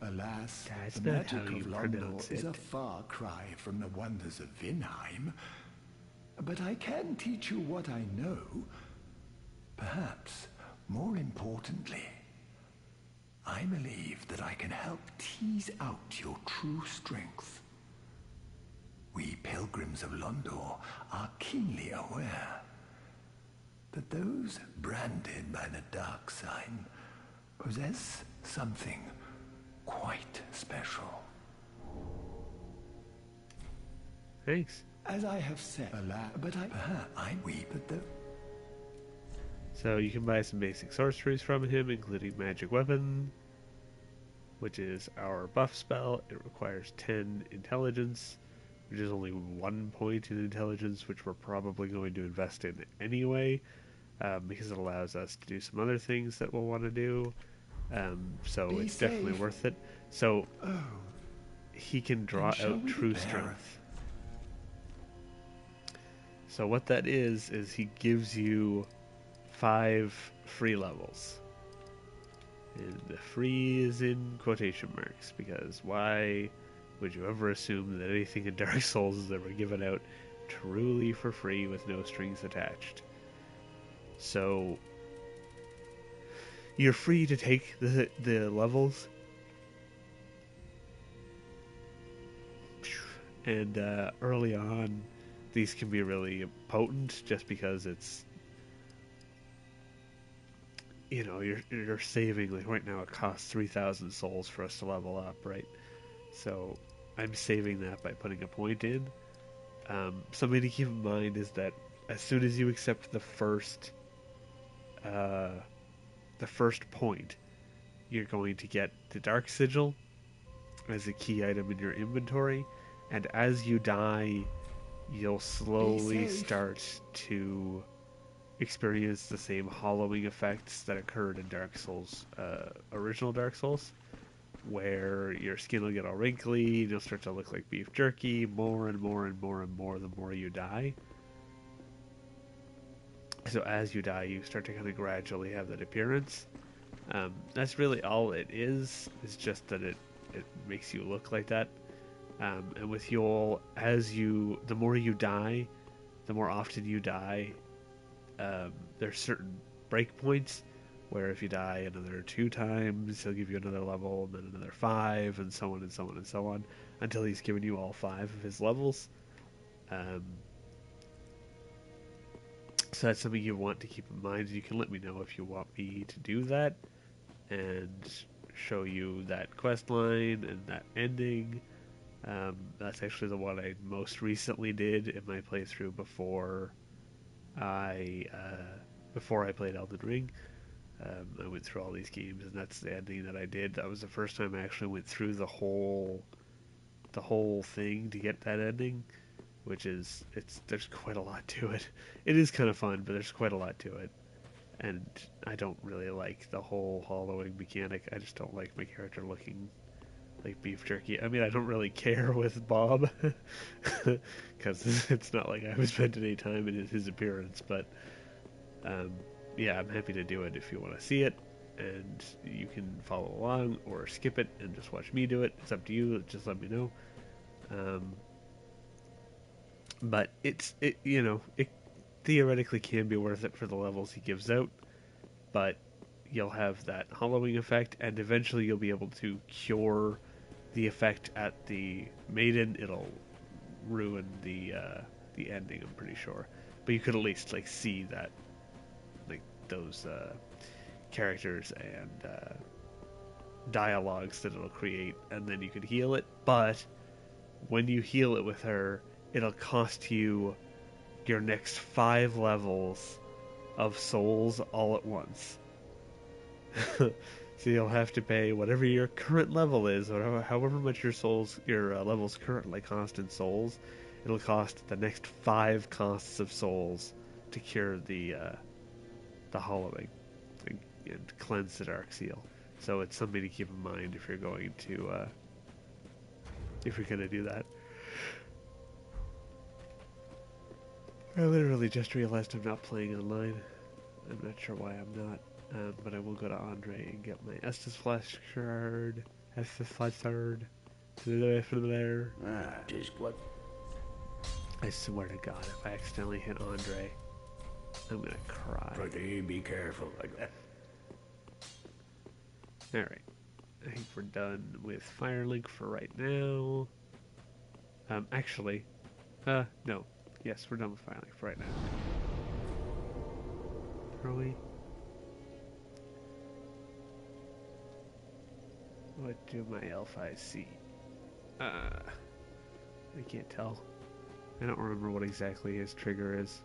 Speaker 5: Alas,
Speaker 1: That's
Speaker 5: the
Speaker 1: not how
Speaker 5: magic
Speaker 1: you
Speaker 5: of Londor
Speaker 1: pronounce
Speaker 5: is a
Speaker 1: it.
Speaker 5: far cry from the wonders of Vinheim. But I can teach you what I know. Perhaps, more importantly, I believe that I can help tease out your true strength. We pilgrims of Londor are keenly aware that those branded by the dark sign possess something quite special.
Speaker 1: Thanks.
Speaker 5: As I have said, but I weep at the...
Speaker 1: So you can buy some basic sorceries from him, including Magic Weapon, which is our buff spell. It requires 10 intelligence, which is only 1 point in intelligence, which we're probably going to invest in anyway, because it allows us to do some other things that we'll want to do. So
Speaker 5: Be
Speaker 1: it's definitely
Speaker 5: safe.
Speaker 1: worth it. So he can draw
Speaker 5: And shall
Speaker 1: out
Speaker 5: we
Speaker 1: true
Speaker 5: prepare?
Speaker 1: strength. So what that is he gives you 5 free levels. And the free is in quotation marks, because why would you ever assume that anything in Dark Souls is ever given out truly for free with no strings attached? So you're free to take the levels, and early on these can be really potent, just because it's, you know, you're saving, like right now it costs 3,000 souls for us to level up, right? So I'm saving that by putting a point in. Something to keep in mind is that as soon as you accept the first point, you're going to get the Dark Sigil as a key item in your inventory, and as you die, you'll slowly
Speaker 5: safe.
Speaker 1: start to experience the same hollowing effects that occurred in Dark Souls, original Dark Souls, where your skin will get all wrinkly, and you'll start to look like beef jerky more and more and more and more the more you die. So as you die, you start to kind of gradually have that appearance. That's really all it is. It's just that it makes you look like that. And with Yule, the more you die, the more often you die, there's certain breakpoints where if you die another 2 times, he'll give you another level, and then another 5, and so on and so on and so on, until he's given you all 5 of his levels. So that's something you want to keep in mind. You can let me know if you want me to do that. and show you that quest line and that ending. That's actually the one I most recently did in my playthrough I before I played Elden Ring. I went through all these games, and that's the ending that I did. That was the first time I actually went through the whole thing to get that ending, which is there's quite a lot to it. It is kind of fun, but there's quite a lot to it, and I don't really like the whole hollowing mechanic. I just don't like my character looking like beef jerky. I mean, I don't really care with Bob because it's not like I was spent any time in his appearance, but yeah, I'm happy to do it if you want to see it, and you can follow along or skip it and just watch me do it. It's up to you. Just let me know. But it theoretically can be worth it for the levels he gives out, but you'll have that hollowing effect, and eventually you'll be able to cure the effect at the maiden. It'll ruin the ending, I'm pretty sure, but you could at least like see that, like those characters and dialogues that it'll create, and then you could heal it. But when you heal it with her, it'll cost you your next 5 levels of souls all at once. So you'll have to pay whatever your current level is, or however much your levels currently cost in souls. It'll cost the next 5 costs of souls to cure the hollowing and cleanse the dark seal. So it's something to keep in mind if you're going to do that. I literally just realized I'm not playing online. I'm not sure why I'm not. But I will go to Andre and get my Estus Flash card. Estus Flash card. From there.
Speaker 6: Just what?
Speaker 1: I swear to God, if I accidentally hit Andre, I'm gonna cry.
Speaker 6: Pretty be careful like that.
Speaker 1: Alright. I think we're done with Firelink for right now. Actually, no. Yes, we're done with Firelink for right now. Are we? What do my elf eyes see? I can't tell. I don't remember what exactly his trigger is.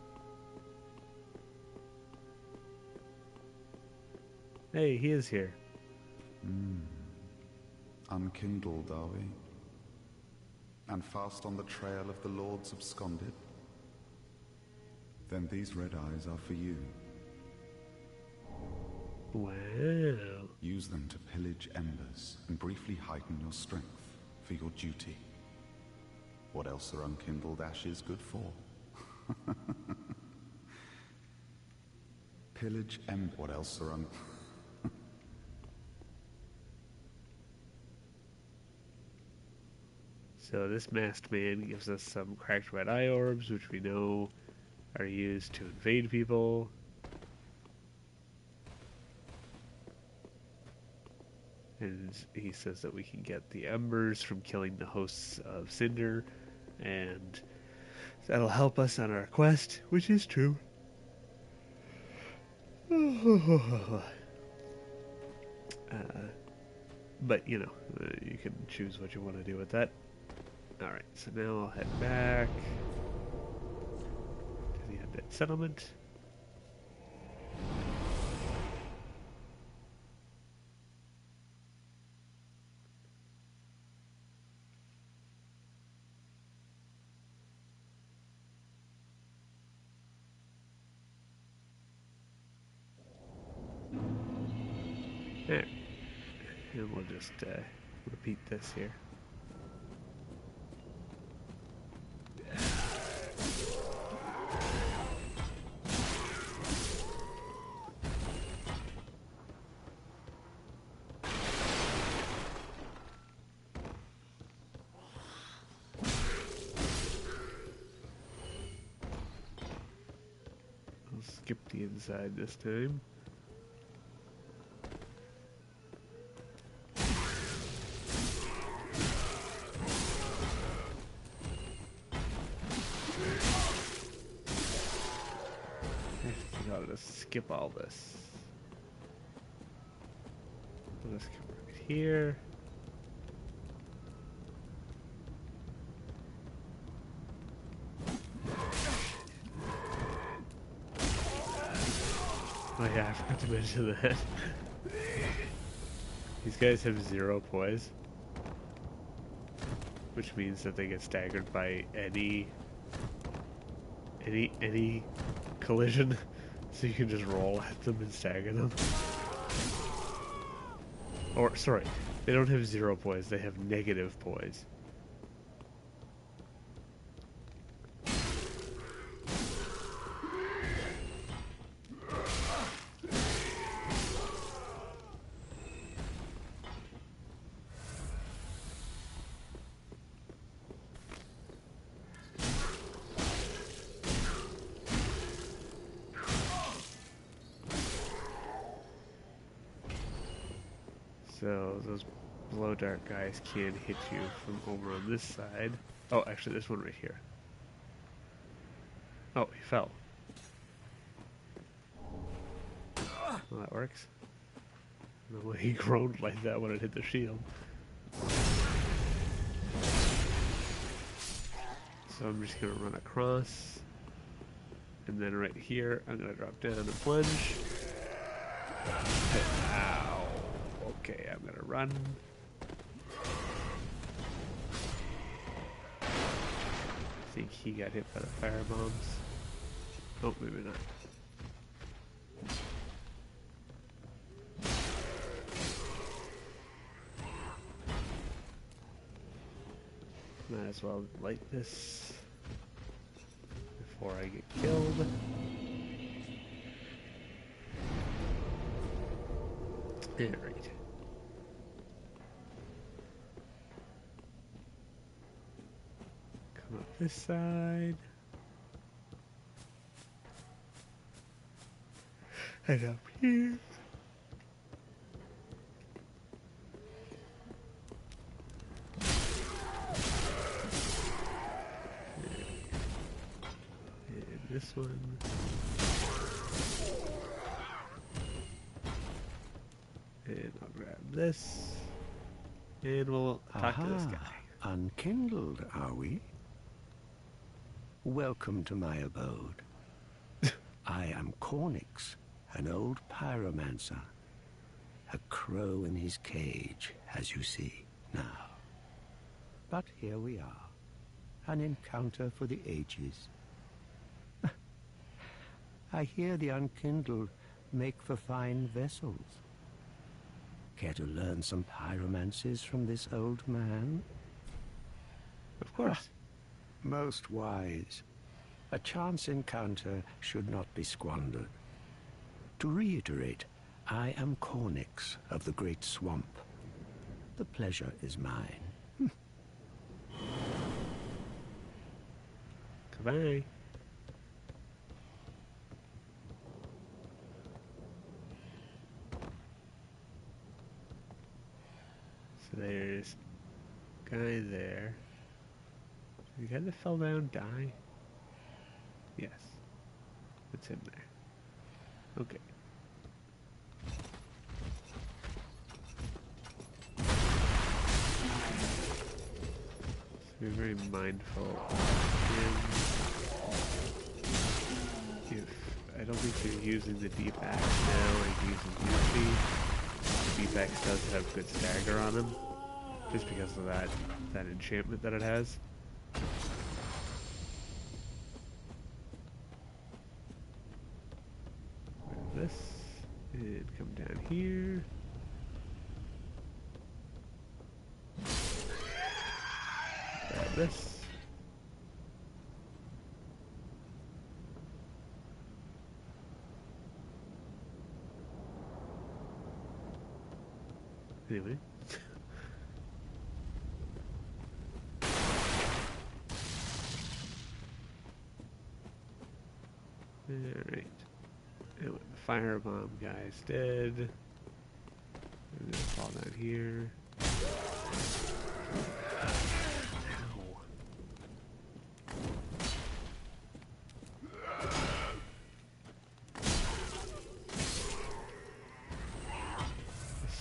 Speaker 1: Hey, he is here.
Speaker 7: Unkindled, are we? And fast on the trail of the Lords absconded? Then these red eyes are for you.
Speaker 1: Wow.
Speaker 7: Use them to pillage embers and briefly heighten your strength for your duty. What else are unkindled ashes good for? Pillage ember. What else are
Speaker 1: So this masked man gives us some cracked red eye orbs, which we know are used to invade people. And he says that we can get the embers from killing the hosts of Cinder, and that'll help us on our quest, which is true. But, you can choose what you want to do with that. Alright, so now I'll head back to the Undead Settlement. There. And we'll just repeat this here. I'll skip the inside this time. Skip all this. Let's come right here. Oh yeah, I forgot to mention that. These guys have 0 poise, which means that they get staggered by any collision. So you can just roll at them and stagger them. Or sorry, they don't have 0 poise; they have negative poise. So those blow dart guys can hit you from over on this side. Oh, actually, this one right here. Oh, he fell. Well, that works. The way he groaned like that when it hit the shield. So I'm just going to run across. And then right here, I'm going to drop down and plunge. Ow. Okay, I'm going to run. I think he got hit by the fire bombs. Oh, maybe not. Might as well light this before I get killed. Alright. Come up this side. And up here. And this one. And I'll grab this. And we'll talk to this guy.
Speaker 5: Unkindled, are we? Welcome to my abode. I am Cornix, an old pyromancer. A crow in his cage, as you see now. But here we are. An encounter for the ages. I hear the unkindled make for fine vessels. Care to learn some pyromancies from this old man?
Speaker 1: Of course.
Speaker 5: Most wise. A chance encounter should not be squandered. To reiterate, I am Cornix of the Great Swamp. The pleasure is mine.
Speaker 1: Goodbye. So there's a guy there. The guy that fell down die? Yes. It's him there. Okay. So be very mindful of him. If I don't think they're using the deep axe now, like using Yuffie. The deep axe does have good stagger on him, just because of that enchantment that it has. This and come down here. Grab this. Anyway. Alright. And with the firebomb guy's dead. I'm gonna fall down here. Ow.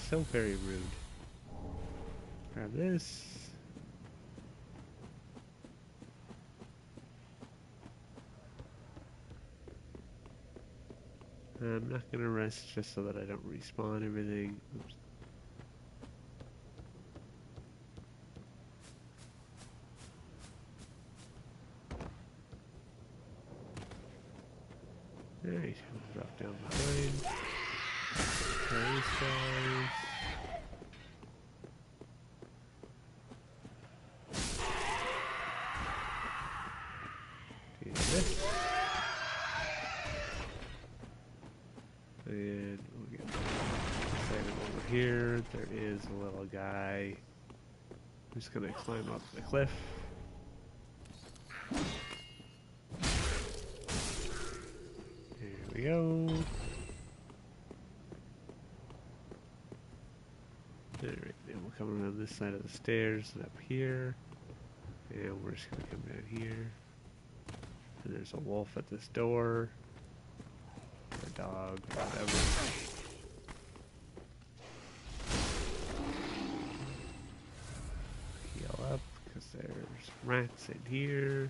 Speaker 1: so very rude. Grab this. I'm not gonna rest just so that I don't respawn everything. Oops. Alright, we'll drop down behind. Try these guys. Do this. And we'll get excited over here. There is a little guy who's gonna climb up the cliff. There we go. Alright, and we'll come around this side of the stairs and up here. And we're just gonna come down here. And there's a wolf at this door. Or a dog, or whatever. Heal up, because there's rats in here.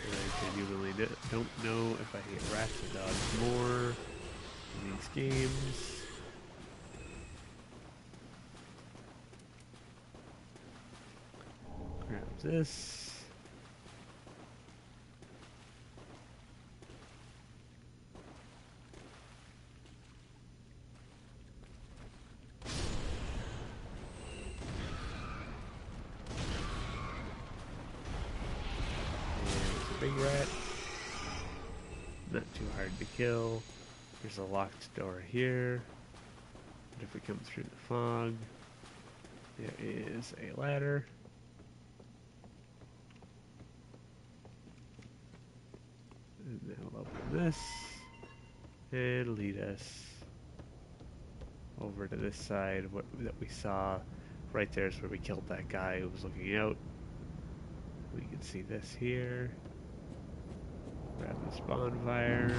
Speaker 1: And I genuinely don't know if I hate rats or dogs more in these games. Grab this. Big rat. Not too hard to kill. There's a locked door here. But if we come through the fog, there is a ladder. And that'll open this and lead us over to this side that we saw. Right there is where we killed that guy who was looking out. We can see this here. Grab this bonfire.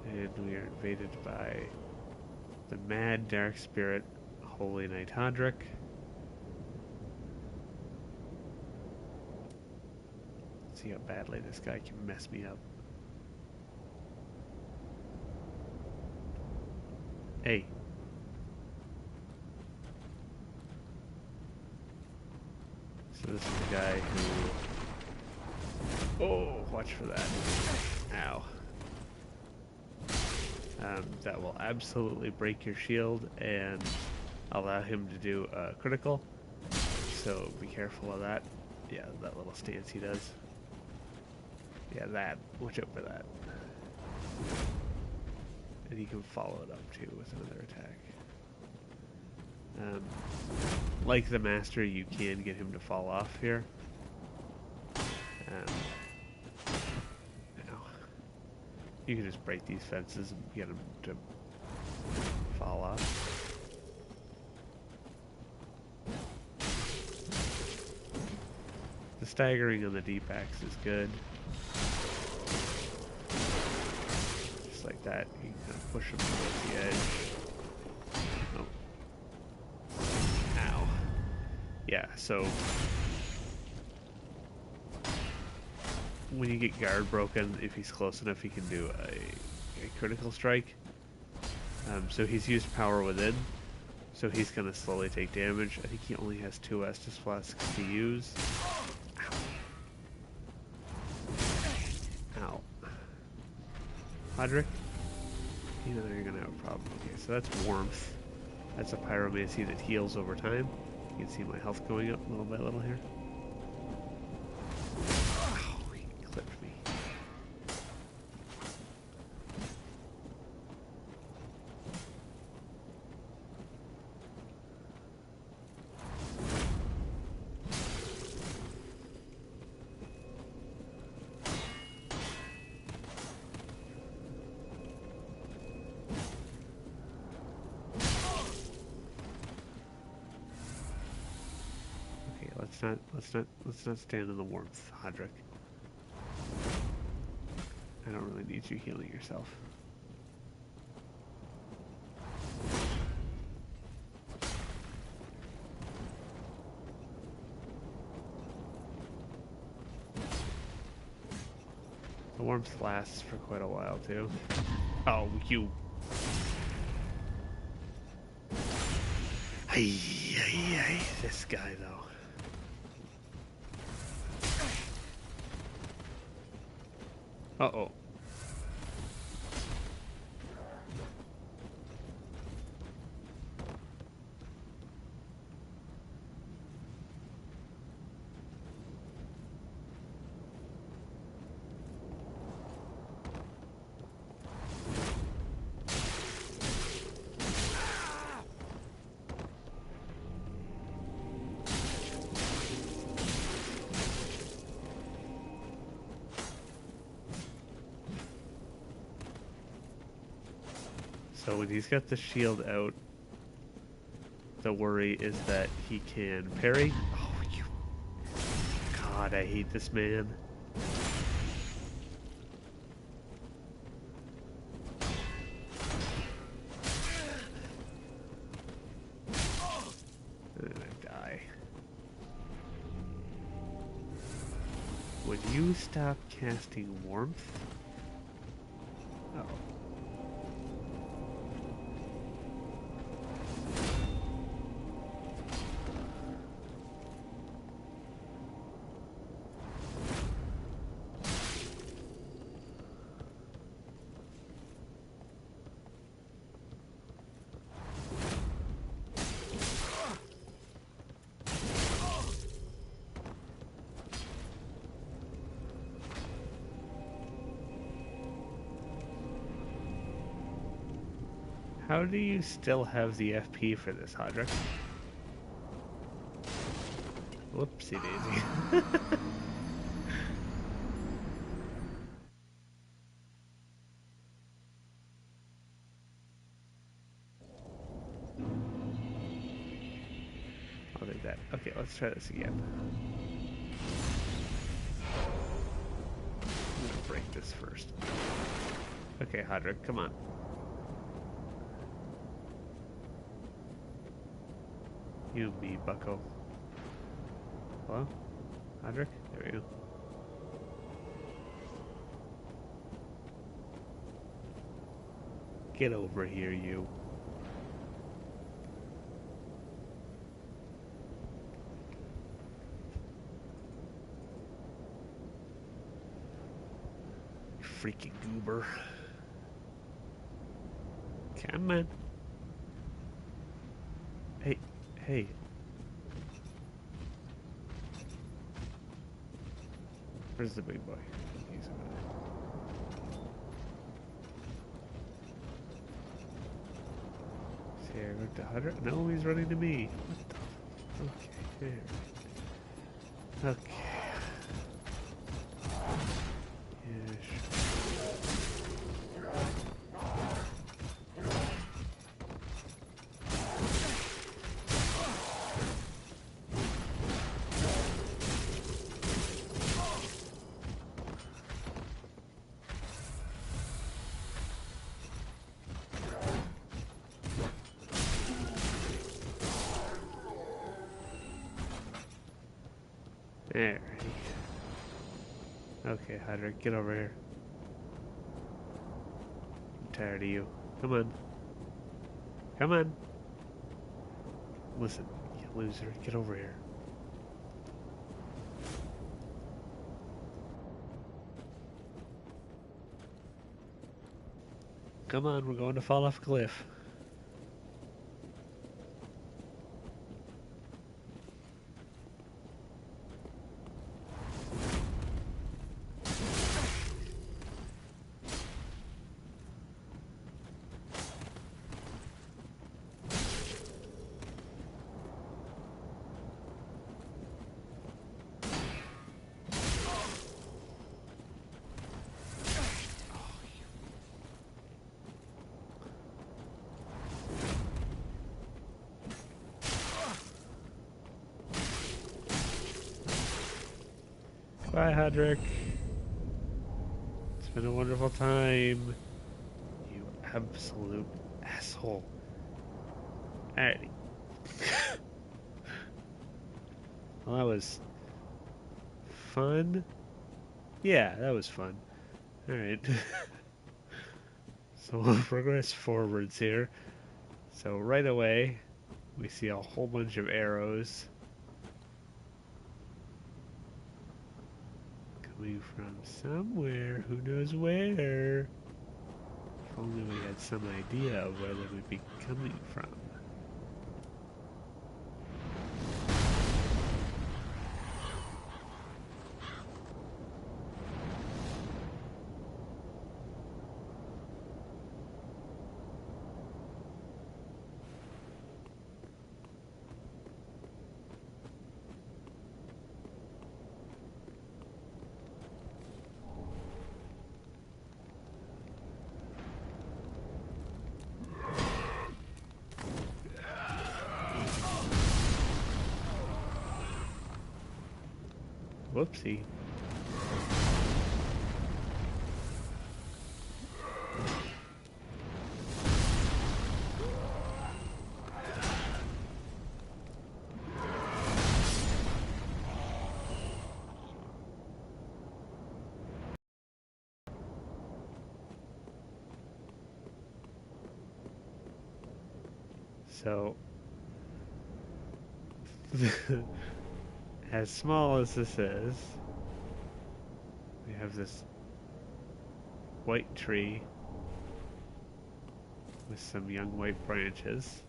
Speaker 1: And we are invaded by the mad dark spirit, Holy Knight Hodrick. Let's see how badly this guy can mess me up. Hey. So this is the guy who... Oh, watch for that. Ow. That will absolutely break your shield and allow him to do a critical. So be careful of that. Yeah, that little stance he does. Yeah, that. Watch out for that. And you can follow it up too with another attack. Like the master, you can get him to fall off here. You can just break these fences and get him to fall off. The staggering on the deep axe is good. Just like that, you can kind of push him towards the edge. Oh. Ow. Yeah, so when you get guard broken, if he's close enough, he can do a critical strike. So he's used power within, so he's going to slowly take damage. I think he only has 2 Estus flasks to use. Ow. Ow. Hodrick? You know you're going to have a problem. Okay, so that's warmth. That's a pyromancy that heals over time. You can see my health going up little by little here. Clipped me. let's not stand in the warmth, Hodrick. I don't really need you healing yourself. The warmth lasts for quite a while too. Oh, you. Hey, this guy though. Uh-oh. So when he's got the shield out, the worry is that he can parry. Oh, you. God, I hate this man. And I die. When you stop casting warmth. Uh oh. How do you still have the FP for this, Hodrick? Whoopsie daisy. I'll do that. Okay, let's try this again. I'm gonna break this first. Okay, Hodrick, come on. You me, bucko. Hello? Hodrick? There we go. Get over here, you. You freaking goober. Come on. Hey. Where's the big boy? He's over there. See, I went to Hodrick. No, he's running to me. What the? Okay, there. Okay. Yes. Alrighty. Okay, Hodrick, get over here. I'm tired of you. Come on. Come on. Listen, you loser, get over here. Come on, we're going to fall off a cliff. Bye, Hadrick. It's been a wonderful time. You absolute asshole. Alrighty. Well, that was fun. Yeah, that was fun. Alright. So we'll progress forwards here. So right away, we see a whole bunch of arrows coming from somewhere. Who knows where? If only we had some idea of where they would be coming from. Whoopsie. So, as small as this is, we have this white tree with some young white branches,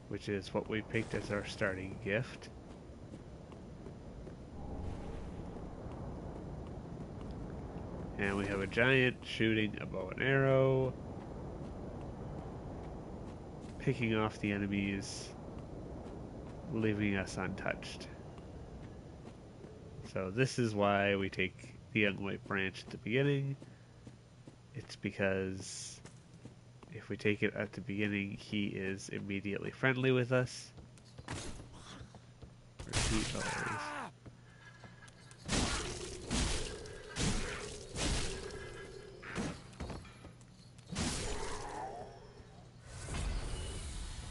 Speaker 1: which is what we picked as our starting gift. And we have a giant shooting a bow and arrow, picking off the enemies, leaving us untouched. So this is why we take the young white branch at the beginning. It's because if we take it at the beginning, he is immediately friendly with us. Repeat always.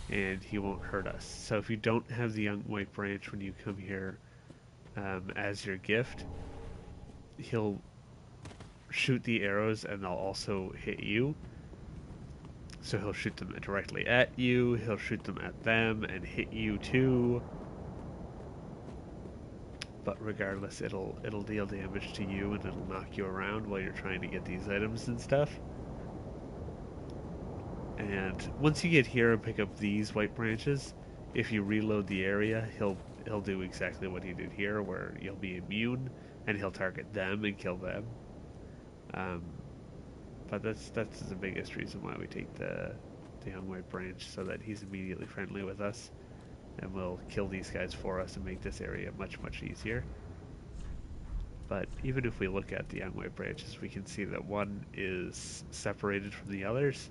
Speaker 1: And he won't hurt us. So if you don't have the young white branch when you come here as your gift, he'll shoot the arrows and they'll also hit you. So he'll shoot them directly at you, he'll shoot them at them and hit you too. But regardless, it'll deal damage to you and it'll knock you around while you're trying to get these items and stuff. And once you get here and pick up these white branches, if you reload the area, he'll do exactly what he did here, where you'll be immune and he'll target them and kill them. But that's the biggest reason why we take the young white branch, so that he's immediately friendly with us and will kill these guys for us and make this area much easier. But even if we look at the young white branches, we can see that one is separated from the others.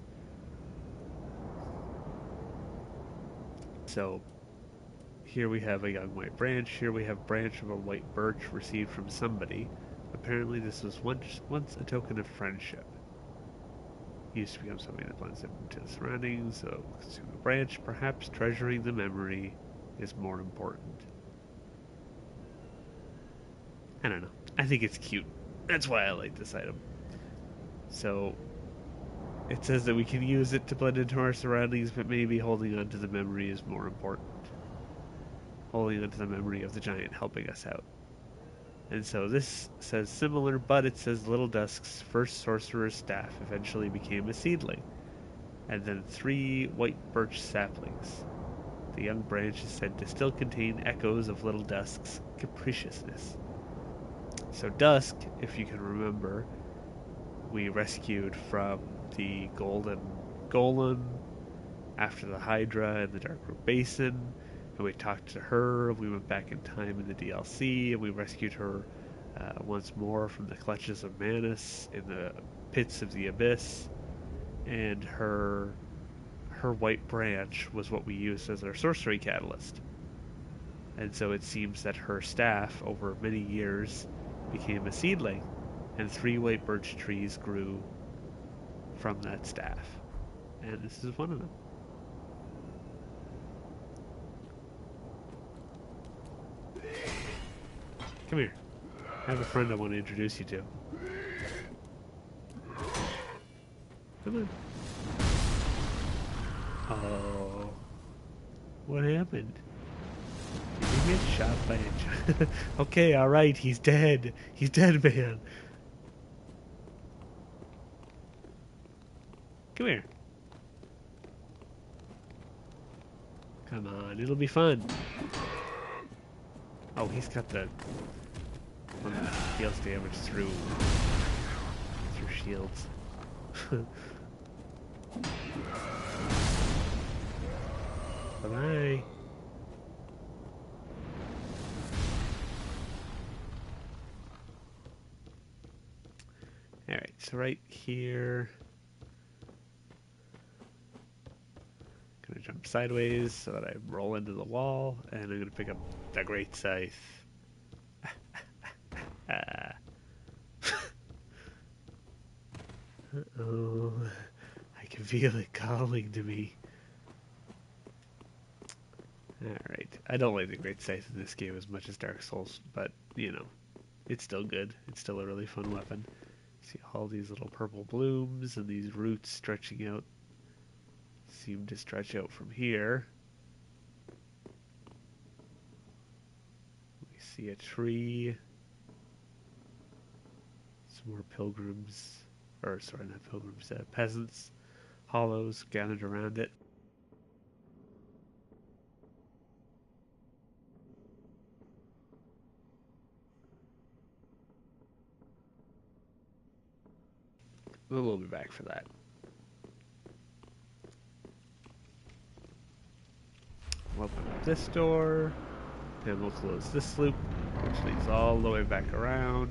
Speaker 1: So here we have a young white branch, here we have branch of a white birch received from somebody. Apparently this was once a token of friendship. Used to become something that blends into the surroundings, so consume the branch. Perhaps treasuring the memory is more important. I don't know. I think it's cute. That's why I like this item. So it says that we can use it to blend into our surroundings, but maybe holding on to the memory is more important. Holding on to the memory of the giant helping us out. And so this says similar, but it says Little Dusk's first sorcerer's staff eventually became a seedling, and then 3 white birch saplings. The young branch is said to still contain echoes of Little Dusk's capriciousness. So Dusk, if you can remember, we rescued from the Golden Golem after the Hydra in the Darkroot Basin, and we talked to her. We went back in time in the DLC, and we rescued her once more from the clutches of Manus in the pits of the Abyss. And her white branch was what we used as our sorcery catalyst. And so it seems that her staff, over many years, became a seedling, and 3 white birch trees grew from that staff. And this is one of them. Come here. I have a friend I want to introduce you to. Come on. Oh. What happened? Did he get shot by a... Okay, alright, he's dead. He's dead, man. Come here. Come on, it'll be fun. Oh, he's got the one that deals damage through shields. Bye-bye. Alright, so right here, gonna jump sideways so that I roll into the wall, and I'm gonna pick up the Great Scythe. Uh-oh, I can feel it calling to me. Alright, I don't like the Great Scythe in this game as much as Dark Souls, but, you know, it's still good. It's still a really fun weapon. See all these little purple blooms and these roots stretching out. Seem to stretch out from here. We see a tree. Some more pilgrims, or sorry, not pilgrims, peasants, hollows gathered around it. We'll be back for that. We'll open up this door, and we'll close this loop, which leads all the way back around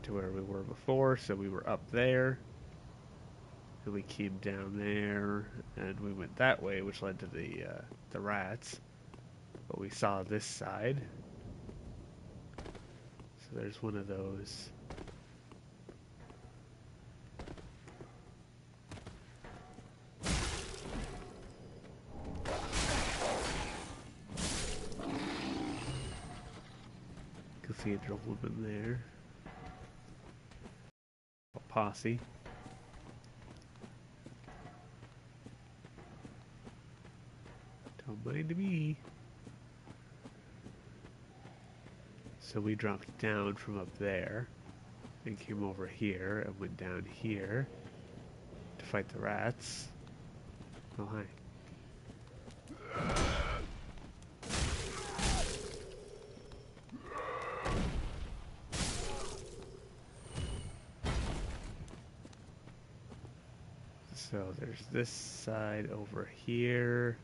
Speaker 1: to where we were before. So we were up there, and we came down there, and we went that way, which led to the rats. But we saw this side, so there's one of those. Cathedral woman there. A posse. Don't mind me. So we dropped down from up there and came over here and went down here to fight the rats. Oh, hi. So there's this side over here.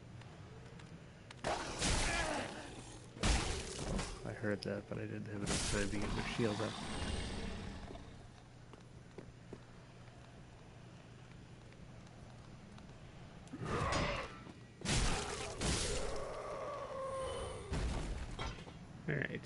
Speaker 1: I heard that, but I didn't have enough time to get my shield up. Alright.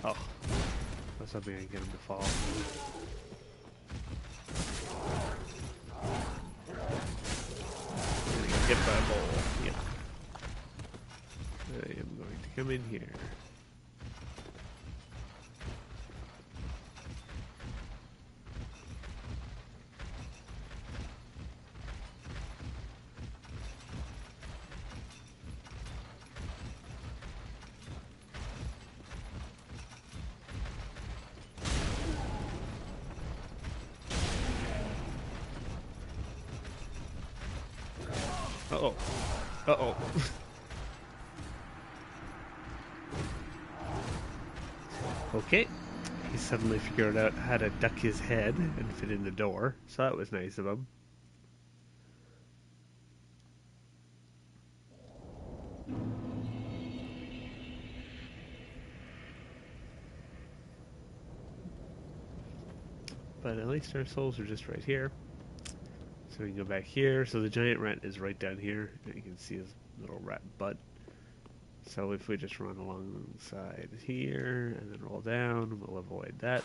Speaker 1: Oh, that's something I can get him to fall. I'm gonna get hit by a bowl. Yeah. I am going to come in here. Uh-oh. Uh-oh. Okay. He suddenly figured out how to duck his head and fit in the door, so that was nice of him. but at least our souls are just right here. So we can go back here. So the giant rat is right down here. You can see his little rat butt. So if we just run alongside here and then roll down, we'll avoid that.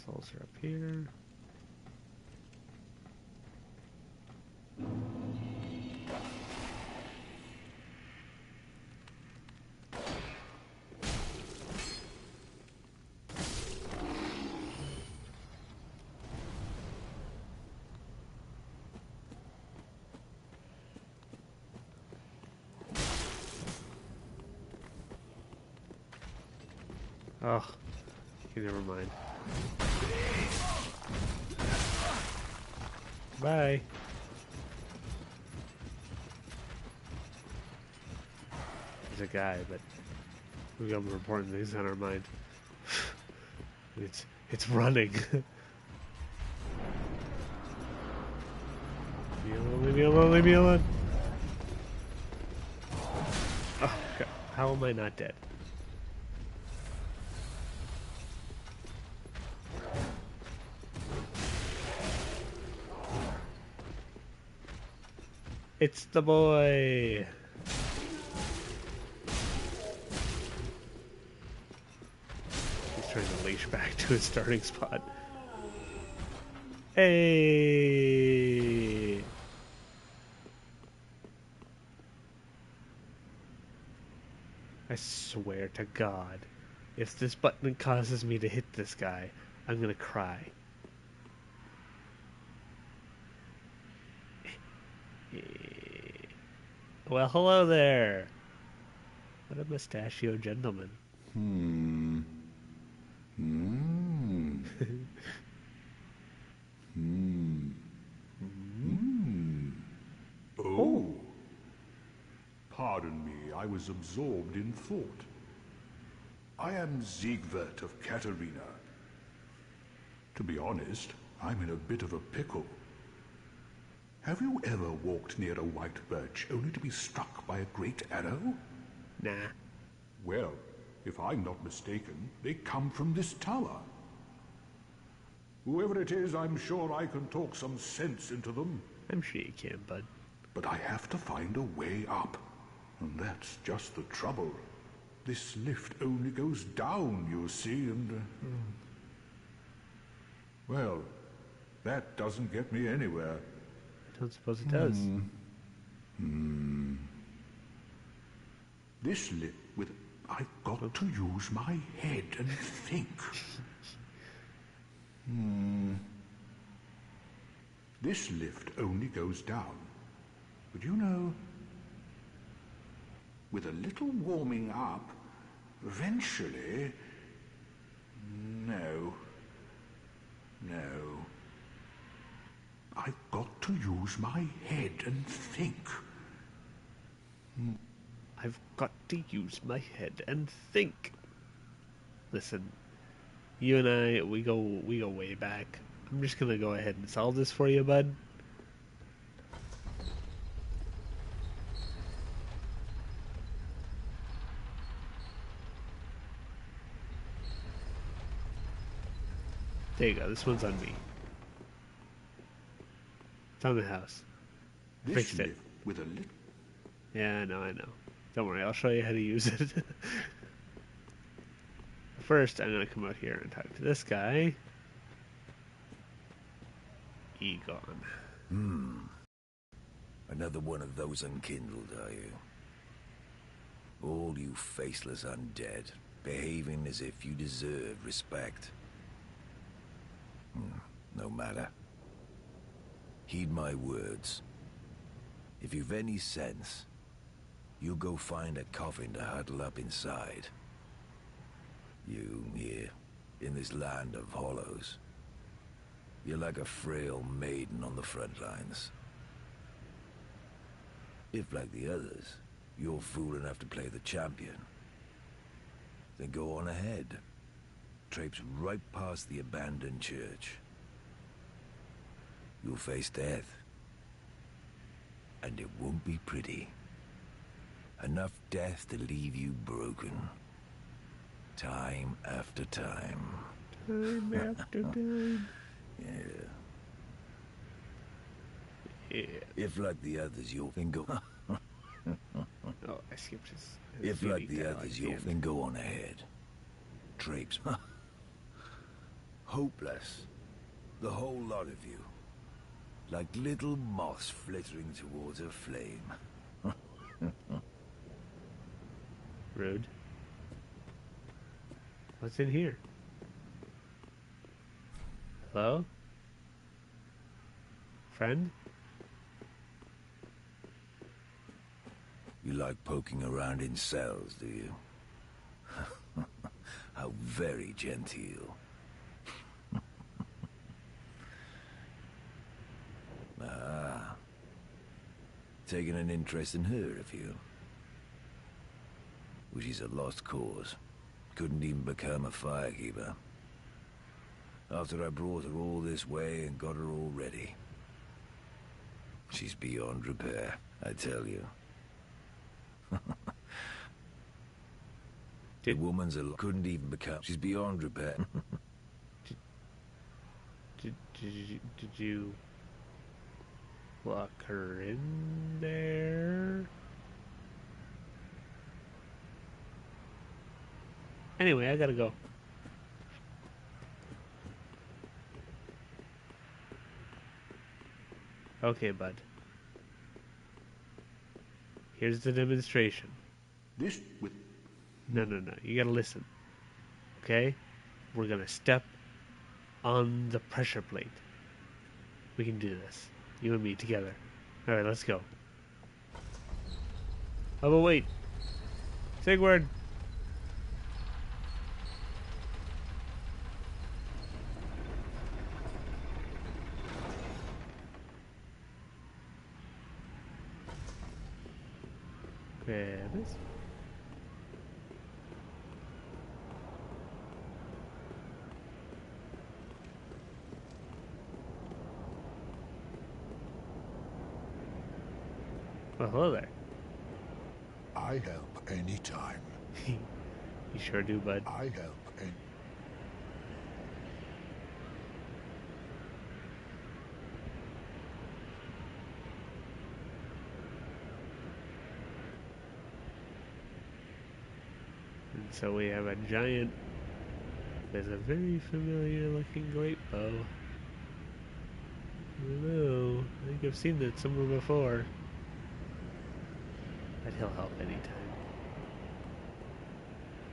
Speaker 1: Souls are up here. Oh, okay, never mind. Bye. There's a guy, but we got more important things on our mind. It's running. Leave me alone, leave me alone. Oh, God. How am I not dead? It's the boy! He's trying to leash back to his starting spot. Hey! I swear to God, if this button causes me to hit this guy, I'm gonna cry. Well, hello there. What a mustachioed gentleman.
Speaker 8: Oh. Pardon me, I was absorbed in thought. I am Siegwart of Katarina. To be honest, I'm in a bit of a pickle. Have you ever walked near a white birch only to be struck by a great arrow?
Speaker 1: Nah.
Speaker 8: Well, if I'm not mistaken, they come from this tower. Whoever it is, I'm sure I can talk some sense into them.
Speaker 1: I'm sure you can, bud.
Speaker 8: But I have to find a way up. And that's just the trouble. This lift only goes down, you see, and... Well, that doesn't get me anywhere.
Speaker 1: I don't suppose it does.
Speaker 8: This lift with... I've got to use my head and think. This lift only goes down. But you know, with a little warming up, eventually... No. I've got to use my head and think.
Speaker 1: I've got to use my head and think. Listen, you and I, we go way back. I'm just gonna go ahead and solve this for you, bud. There you go, this one's on me. It's on the house. I fixed it.
Speaker 8: With a little...
Speaker 1: Yeah, I know. Don't worry, I'll show you how to use it. First, I'm gonna come out here and talk to this guy. Egon.
Speaker 5: Another one of those unkindled, are you? All you faceless undead, behaving as if you deserve respect. No matter. Heed my words. If you've any sense, you go find a coffin to huddle up inside. You, here, in this land of hollows. You're like a frail maiden on the front lines. If, like the others, you're fool enough to play the champion, then go on ahead. Traipse right past the abandoned church. You'll face death. And it won't be pretty. Enough death to leave you broken. Time after time.
Speaker 1: Time after time.
Speaker 5: Yeah.
Speaker 1: Yeah.
Speaker 5: If like the others, you'll then go...
Speaker 1: Oh, I skipped his
Speaker 5: If like
Speaker 1: unique
Speaker 5: the
Speaker 1: dialogue
Speaker 5: others,
Speaker 1: at the
Speaker 5: you'll
Speaker 1: end.
Speaker 5: then go on ahead. Drapes. Hopeless. The whole lot of you. Like little moths flittering towards a flame.
Speaker 1: Rude. What's in here? Hello? Friend?
Speaker 5: You like poking around in cells, do you? How very genteel. Ah. Taking an interest in her, have you? Well, she's a lost cause. Couldn't even become a firekeeper. After I brought her all this way and got her all ready. She's beyond repair, I tell you. The woman's couldn't even become... She's beyond repair.
Speaker 1: Did you lock her in there? Anyway, I gotta go. Okay, bud. Here's the demonstration.
Speaker 8: This with...
Speaker 1: No. You gotta listen. Okay? We're gonna step on the pressure plate. We can do this. You and me together. Alright, let's go. Oh, but wait. Sigurd! Grab this. Well, hello there.
Speaker 8: I help anytime.
Speaker 1: You sure do, bud.
Speaker 8: I help any...
Speaker 1: And so we have a giant with a very familiar looking great bow. I don't know. I think I've seen that somewhere before. But he'll help anytime.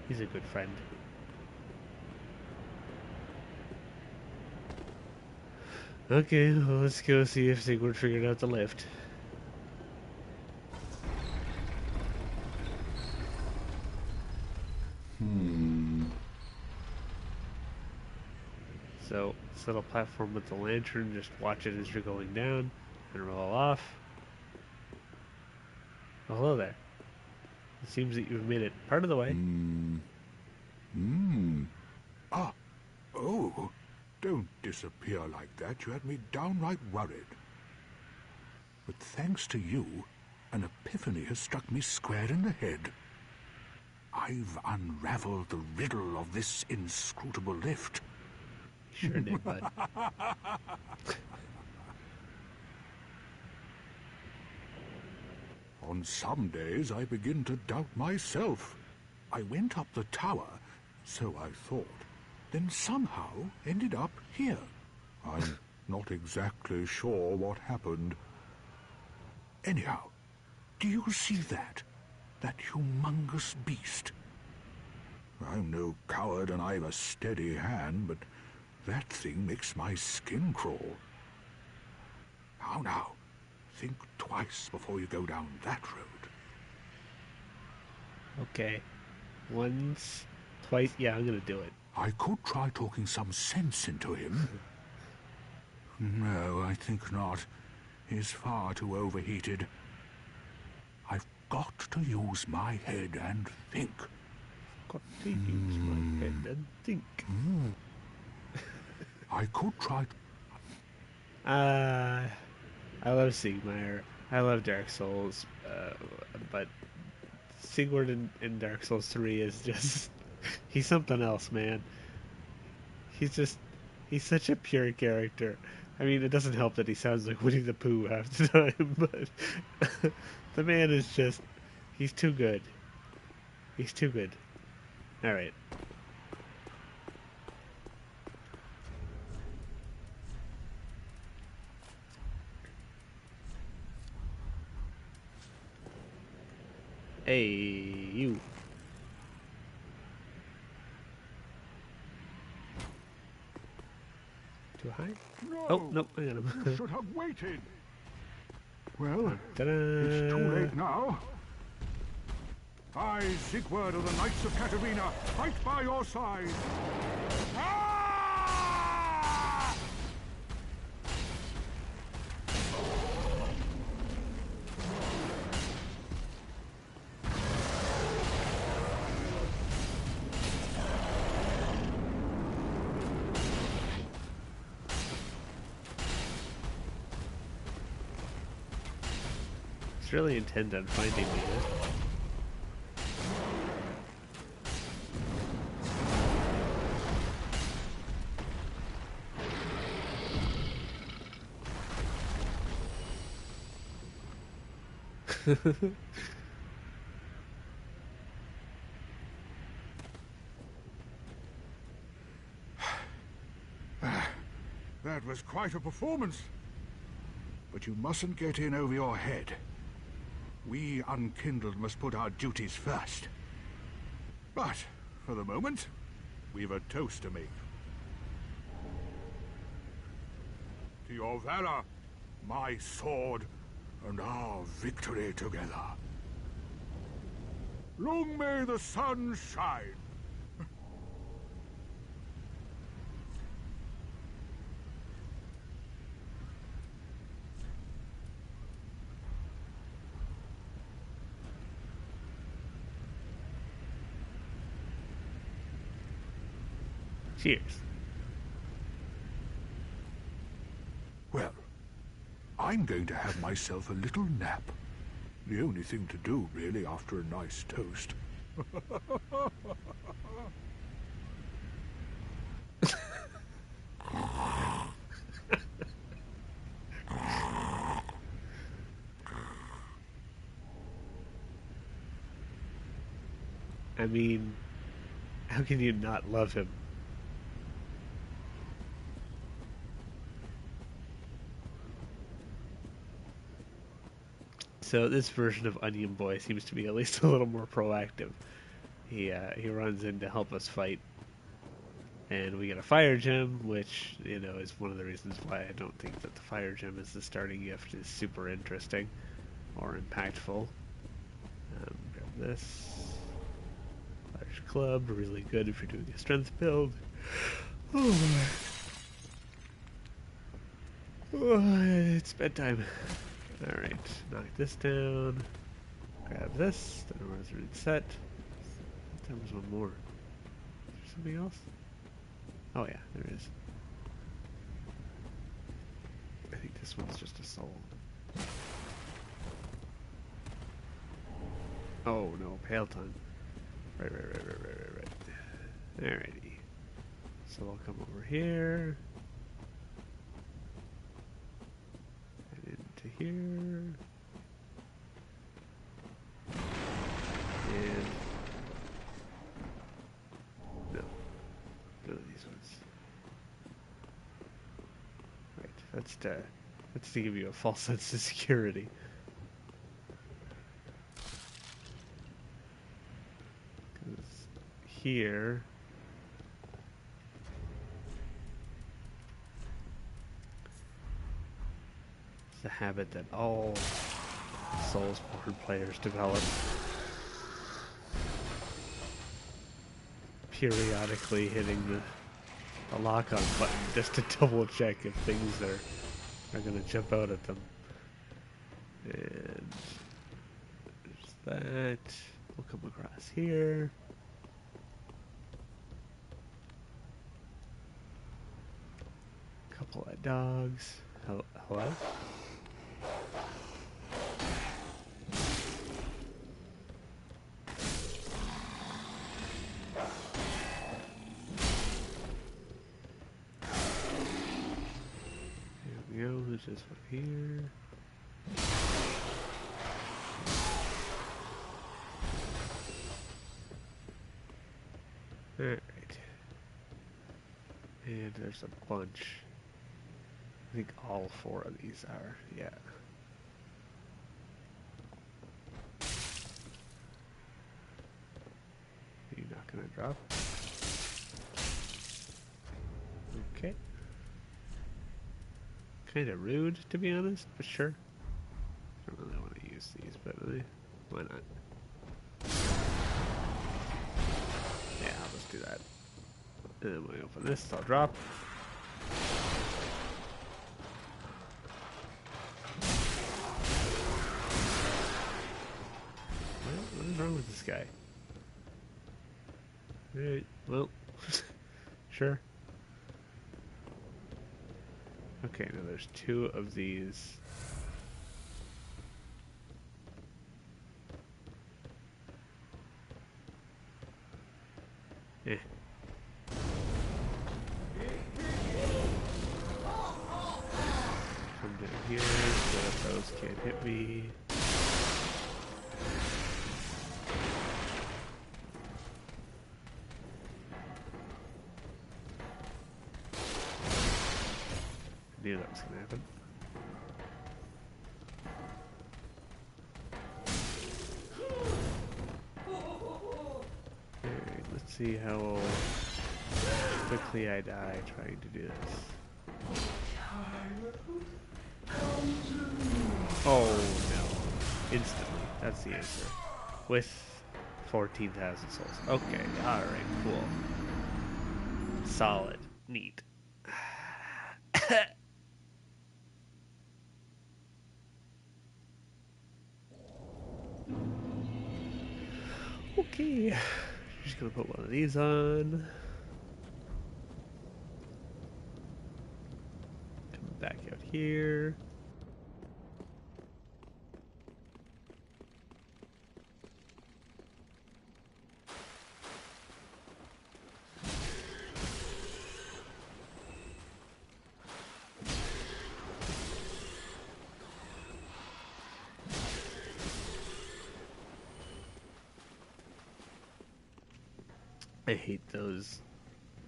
Speaker 1: He's a good friend. Okay, well, let's go see if Sigurd figured out the lift. So, this little platform with the lantern, just watch it as you're going down and roll off. Oh, hello there. It seems that you've made it part of the way.
Speaker 8: Ah, oh, don't disappear like that. You had me downright worried. But thanks to you, an epiphany has struck me square in the head. I've unraveled the riddle of this inscrutable lift.
Speaker 1: Sure did, bud.
Speaker 8: On some days I begin to doubt myself. I went up the tower, so I thought, then somehow ended up here. I'm not exactly sure what happened. Anyhow, do you see that? That humongous beast? I'm no coward and I've a steady hand, but that thing makes my skin crawl. Now, think twice before you go down that road.
Speaker 1: Okay. Once, twice, yeah, I'm gonna do it.
Speaker 8: I could try talking some sense into him. No, I think not. He's far too overheated. I've got to use my head and think.
Speaker 1: Got to use my head and think.
Speaker 8: I could try...
Speaker 1: I love Siegmeyer. I love Dark Souls, but Sigurd in Dark Souls 3 is just he's something else, man. He's just he's such a pure character. I mean, it doesn't help that he sounds like Winnie the Pooh half the time, but the man is just he's too good. He's too good. All right. Hey, you. Too high?
Speaker 8: No,
Speaker 1: Oh, nope, I got him.
Speaker 8: you should have waited. Well,
Speaker 1: Ta-da!
Speaker 8: it's too late now. I, Sigurd of the Knights of Katarina, fight by your side. Ah!
Speaker 1: It's really intent on finding me, huh?
Speaker 8: That was quite a performance. But you mustn't get in over your head. We Unkindled must put our duties first. But, for the moment, we've a toast to make. To your valor, my sword, and our victory together. Long may the sun shine.
Speaker 1: Cheers.
Speaker 8: Well, I'm going to have myself a little nap. The only thing to do, really, after a nice toast.
Speaker 1: I mean, how can you not love him? So this version of Onion Boy seems to be at least a little more proactive. He runs in to help us fight, and we get a fire gem, which is one of the reasons why I don't think that the fire gem as the starting gift is super interesting or impactful. Grab this large club, really good if you're doing a strength build. Oh my! Oh, it's bedtime. All right, knock this down. Grab this. Then a resident set. There was one more. Is there something else? Oh yeah, there is. I think this one's just a soul. Oh no, pale tongue. Right. Alrighty. So I'll come over here. And into here. And no. None of these ones. Right, that's to give you a false sense of security. Because here it's a habit that all Soulsborne players develop. Periodically hitting the lock-on button just to double check if things are going to jump out at them. And there's that. We'll come across here. Couple of dogs. Hello? There we go, there's this one here. Alright. And there's a bunch. I think all 4 of these are, yeah. Are you not gonna drop? Okay. Kinda rude, to be honest, but sure. I don't really want to use these, but why not? Yeah, I'll just do that. And then when I open this, I'll drop. What is wrong with this guy? Alright, well, sure. Okay, now there's 2 of these. Eh. Come down here so that those can't hit me. I knew that was gonna happen. Alright, let's see how quickly I die trying to do this. Oh no. Instantly. That's the answer. With 14,000 souls. Okay, alright, cool. Solid. Neat. Okay. Just gonna put one of these on. Come back out here. I hate those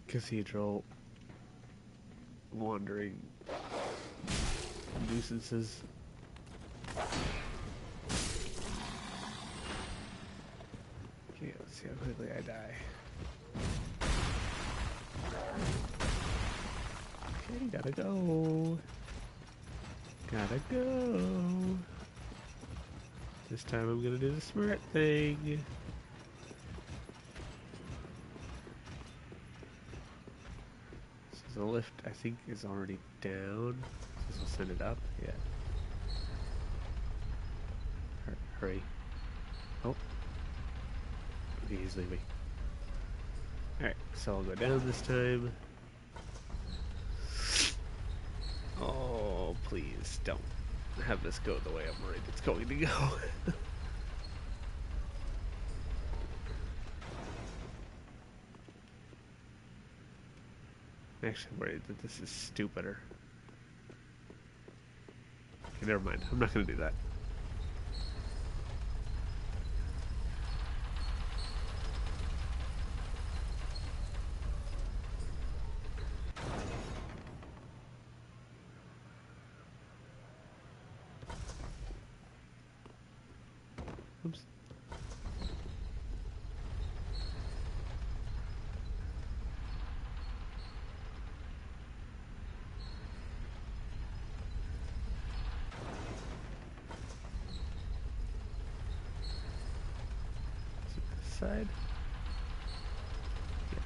Speaker 1: cathedral wandering nuisances. Okay, let's see how quickly I die. Okay, gotta go. Gotta go. This time I'm gonna do the smart thing. The lift, I think, is already down. This will send it up. Yeah. Hurry. Oh. Okay, he's leaving. Alright, so I'll go down this time. Oh, please don't have this go the way I'm worried it's going to go. I'm actually worried that this is stupider. Okay, never mind. I'm not going to do that. Oops. Side? Yes.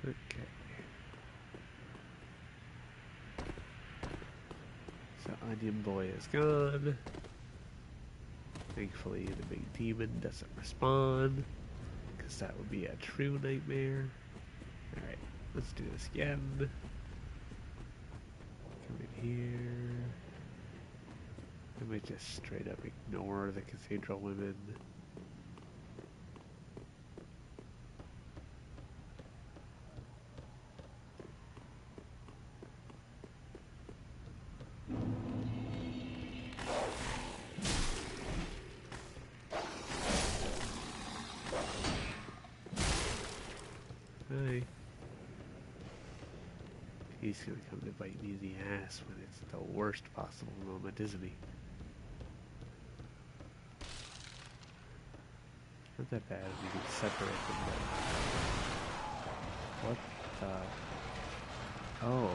Speaker 1: Okay. So Onion Boy is gone. Thankfully the big demon doesn't respond, because that would be a true nightmare. Alright, let's do this again. here. I might just straight up ignore the cathedral women. Hi. He's gonna come to bite me in the ass when it's the worst possible moment, isn't he? Not that bad. We can separate them. What the? Oh.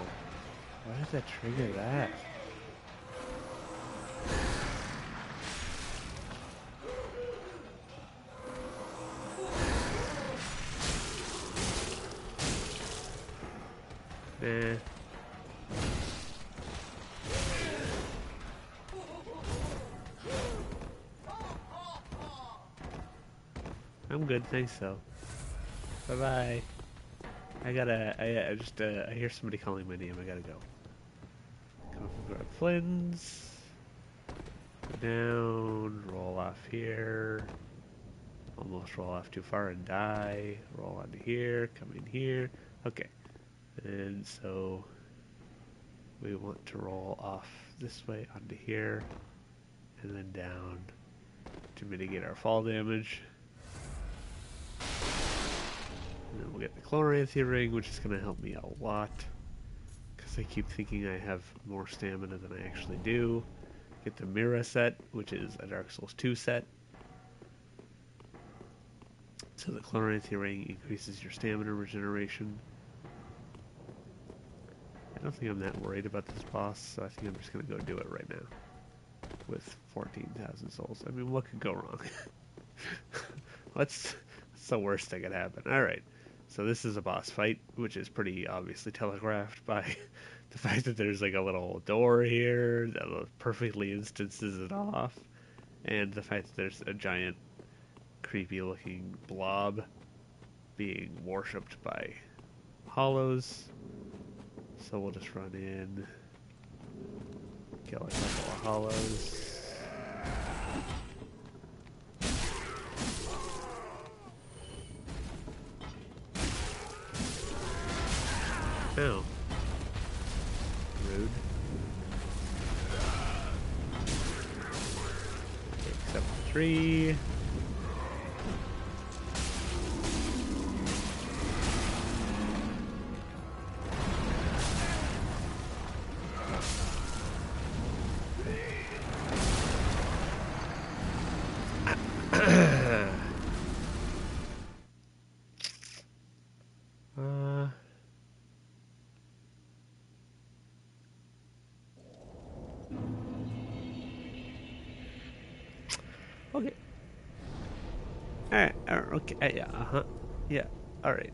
Speaker 1: Why did that trigger that? Nah. I'm good, thanks though. Bye bye. I hear somebody calling my name. I gotta go. Come up and grab Flynn's. Go down, roll off here. Almost roll off too far and die. Roll onto here, come in here. Okay. And so we want to roll off this way onto here and then down to mitigate our fall damage. And then we'll get the Chloranthy ring, which is going to help me a lot because I keep thinking I have more stamina than I actually do. Get the Mira set, which is a Dark Souls 2 set. So the Chloranthy ring increases your stamina regeneration. I don't think I'm that worried about this boss, so I think I'm just going to go do it right now. With 14,000 souls. I mean, what could go wrong? What's the worst that could happen? Alright, so this is a boss fight, which is pretty obviously telegraphed by the fact that there's like a little door here that perfectly instances it off, and the fact that there's a giant, creepy looking blob being worshipped by hollows. So we'll just run in, kill a couple of hollows. Oh. Rude. Okay, except for 3. Okay. Alright, okay, yeah, uh-huh. Yeah, alright.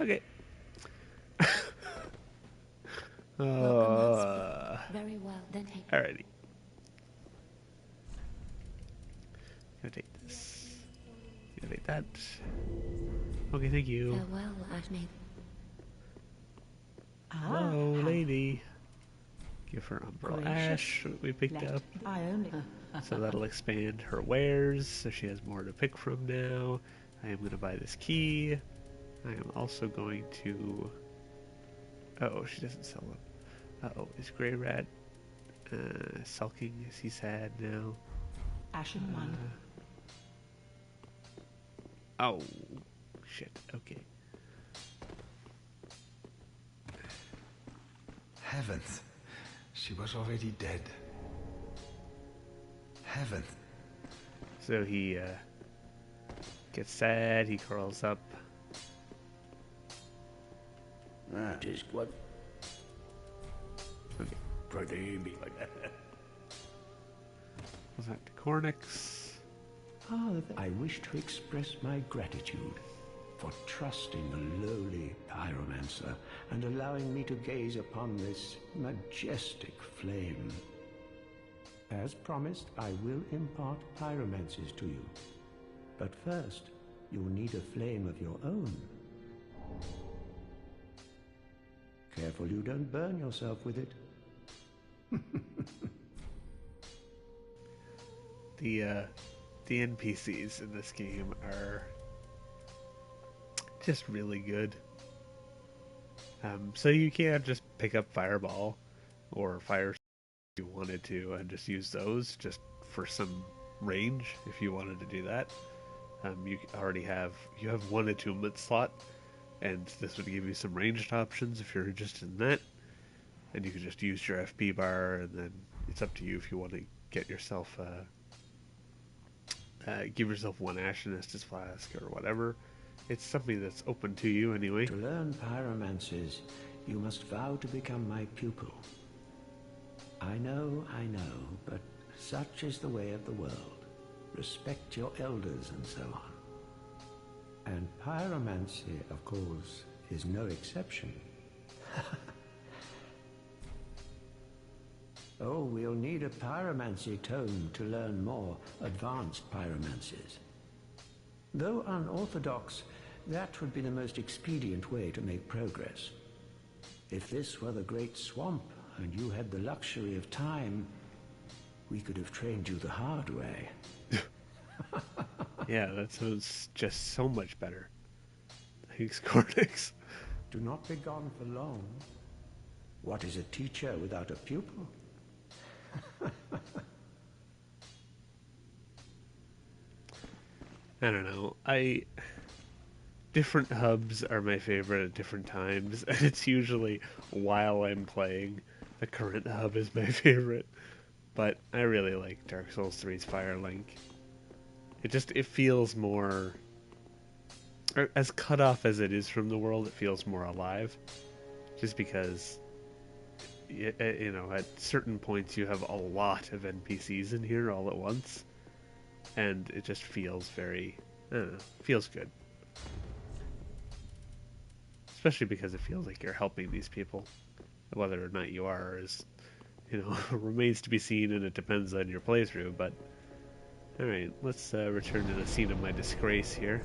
Speaker 1: Okay.
Speaker 4: Very well, then take
Speaker 1: Alrighty. Gonna take this. Gonna take that. Okay, thank you.
Speaker 4: farewell, Ashmaid.
Speaker 1: Hello, lady. Give her Umbral Ash that we picked up.
Speaker 3: I only.
Speaker 1: So that'll expand her wares, so she has more to pick from now. I am going to buy this key. I am also going to... Uh-oh, she doesn't sell them. Uh-oh, is Grey Rat sulking? Is he sad now?
Speaker 3: Ashen one.
Speaker 1: Oh, shit, okay.
Speaker 2: Heavens, she was already dead. Heavens.
Speaker 1: So he gets sad, he curls up.
Speaker 6: That is what...
Speaker 1: Okay.
Speaker 6: Pretty big.
Speaker 1: Goes back to Cornix.
Speaker 6: I wish to express my gratitude
Speaker 9: for trusting a lowly pyromancer and allowing me to gaze upon this majestic flame. As promised, I will impart pyromancies to you. But first, you'll need a flame of your own. Careful you don't burn yourself with it.
Speaker 1: The NPCs in this game are just really good. So you can't just pick up Fireball or Fire if you wanted to and just use those just for some range if you wanted to do that. You have one attunement slot, and this would give you some ranged options if you're interested in that. And you can just use your FP bar, and then it's up to you if you want to get yourself give yourself one Ashen Estus Flask or whatever. It's something that's open to you anyway.
Speaker 9: To learn pyromancies, you must vow to become my pupil. I know, but such is the way of the world. Respect your elders and so on. And pyromancy, of course, is no exception. Oh, we'll need a pyromancy tome to learn more advanced pyromancies. Though unorthodox, that would be the most expedient way to make progress. If this were the Great Swamp, and you had the luxury of time, we could have trained you the hard way.
Speaker 1: Yeah, that sounds just so much better. Thanks, Cornix.
Speaker 9: Do not be gone for long. What is a teacher without a pupil?
Speaker 1: I don't know. Different hubs are my favorite at different times, and it's usually while I'm playing. The current hub is my favorite, but I really like Dark Souls 3's Firelink. It feels more, as cut off as it is from the world, it feels more alive. Just because, at certain points you have a lot of NPCs in here all at once, and it just feels very, I don't know, feels good. Especially because it feels like you're helping these people. Whether or not you are is, remains to be seen, and it depends on your playthrough, but alright, let's return to the scene of my disgrace here.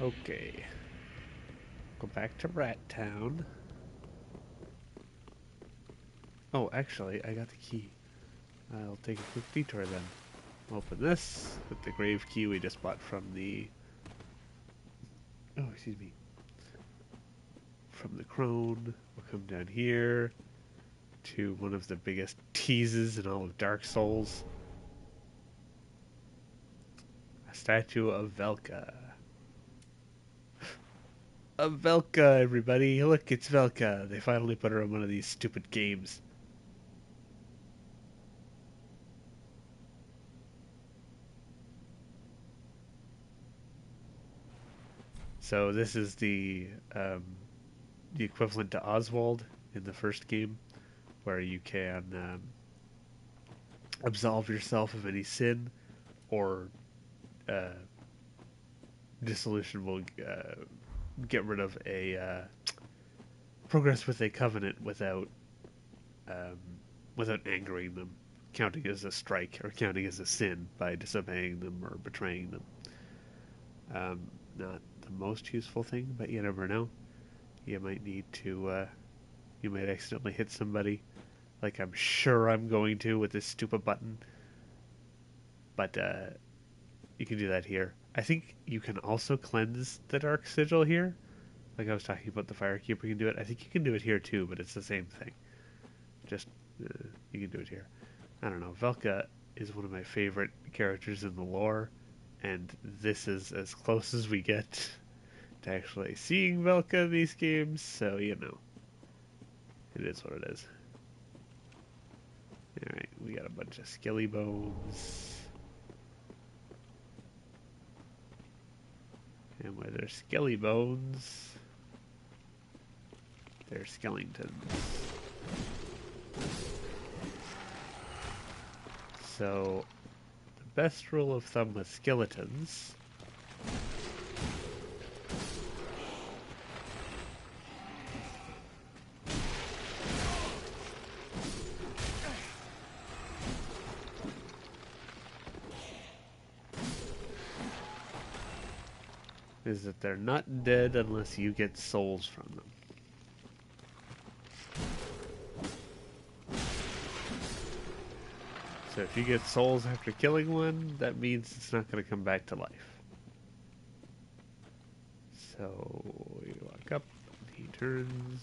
Speaker 1: Okay. Go back to Rat Town. Oh, actually, I got the key. I'll take a quick detour then. Open this with the grave key we just bought from the... Oh, excuse me. From the crone. We'll come down here to one of the biggest teases in all of Dark Souls. A statue of Velka. Of Velka, everybody. Look, it's Velka. They finally put her in one of these stupid games. So this is the equivalent to Oswald in the first game, where you can absolve yourself of any sin, or dissolution will get rid of a progress with a covenant without angering them, counting as a strike or counting as a sin by disobeying them or betraying them. Not the most useful thing, but you never know. You might need to, you might accidentally hit somebody, like I'm sure I'm going to with this stupid button. But you can do that here. I think you can also cleanse the Dark Sigil here. Like I was talking about the Firekeeper can do it. I think you can do it here too, but it's the same thing. Just, you can do it here. I don't know. Velka is one of my favorite characters in the lore, and this is as close as we get to actually seeing Velka in these games, so, it is what it is. Alright, we got a bunch of skelly bones. And where there's skelly bones, there's skeletons. So, the best rule of thumb with skeletons is that they're not dead unless you get souls from them. So if you get souls after killing one, that means it's not going to come back to life. So we walk up, and he turns.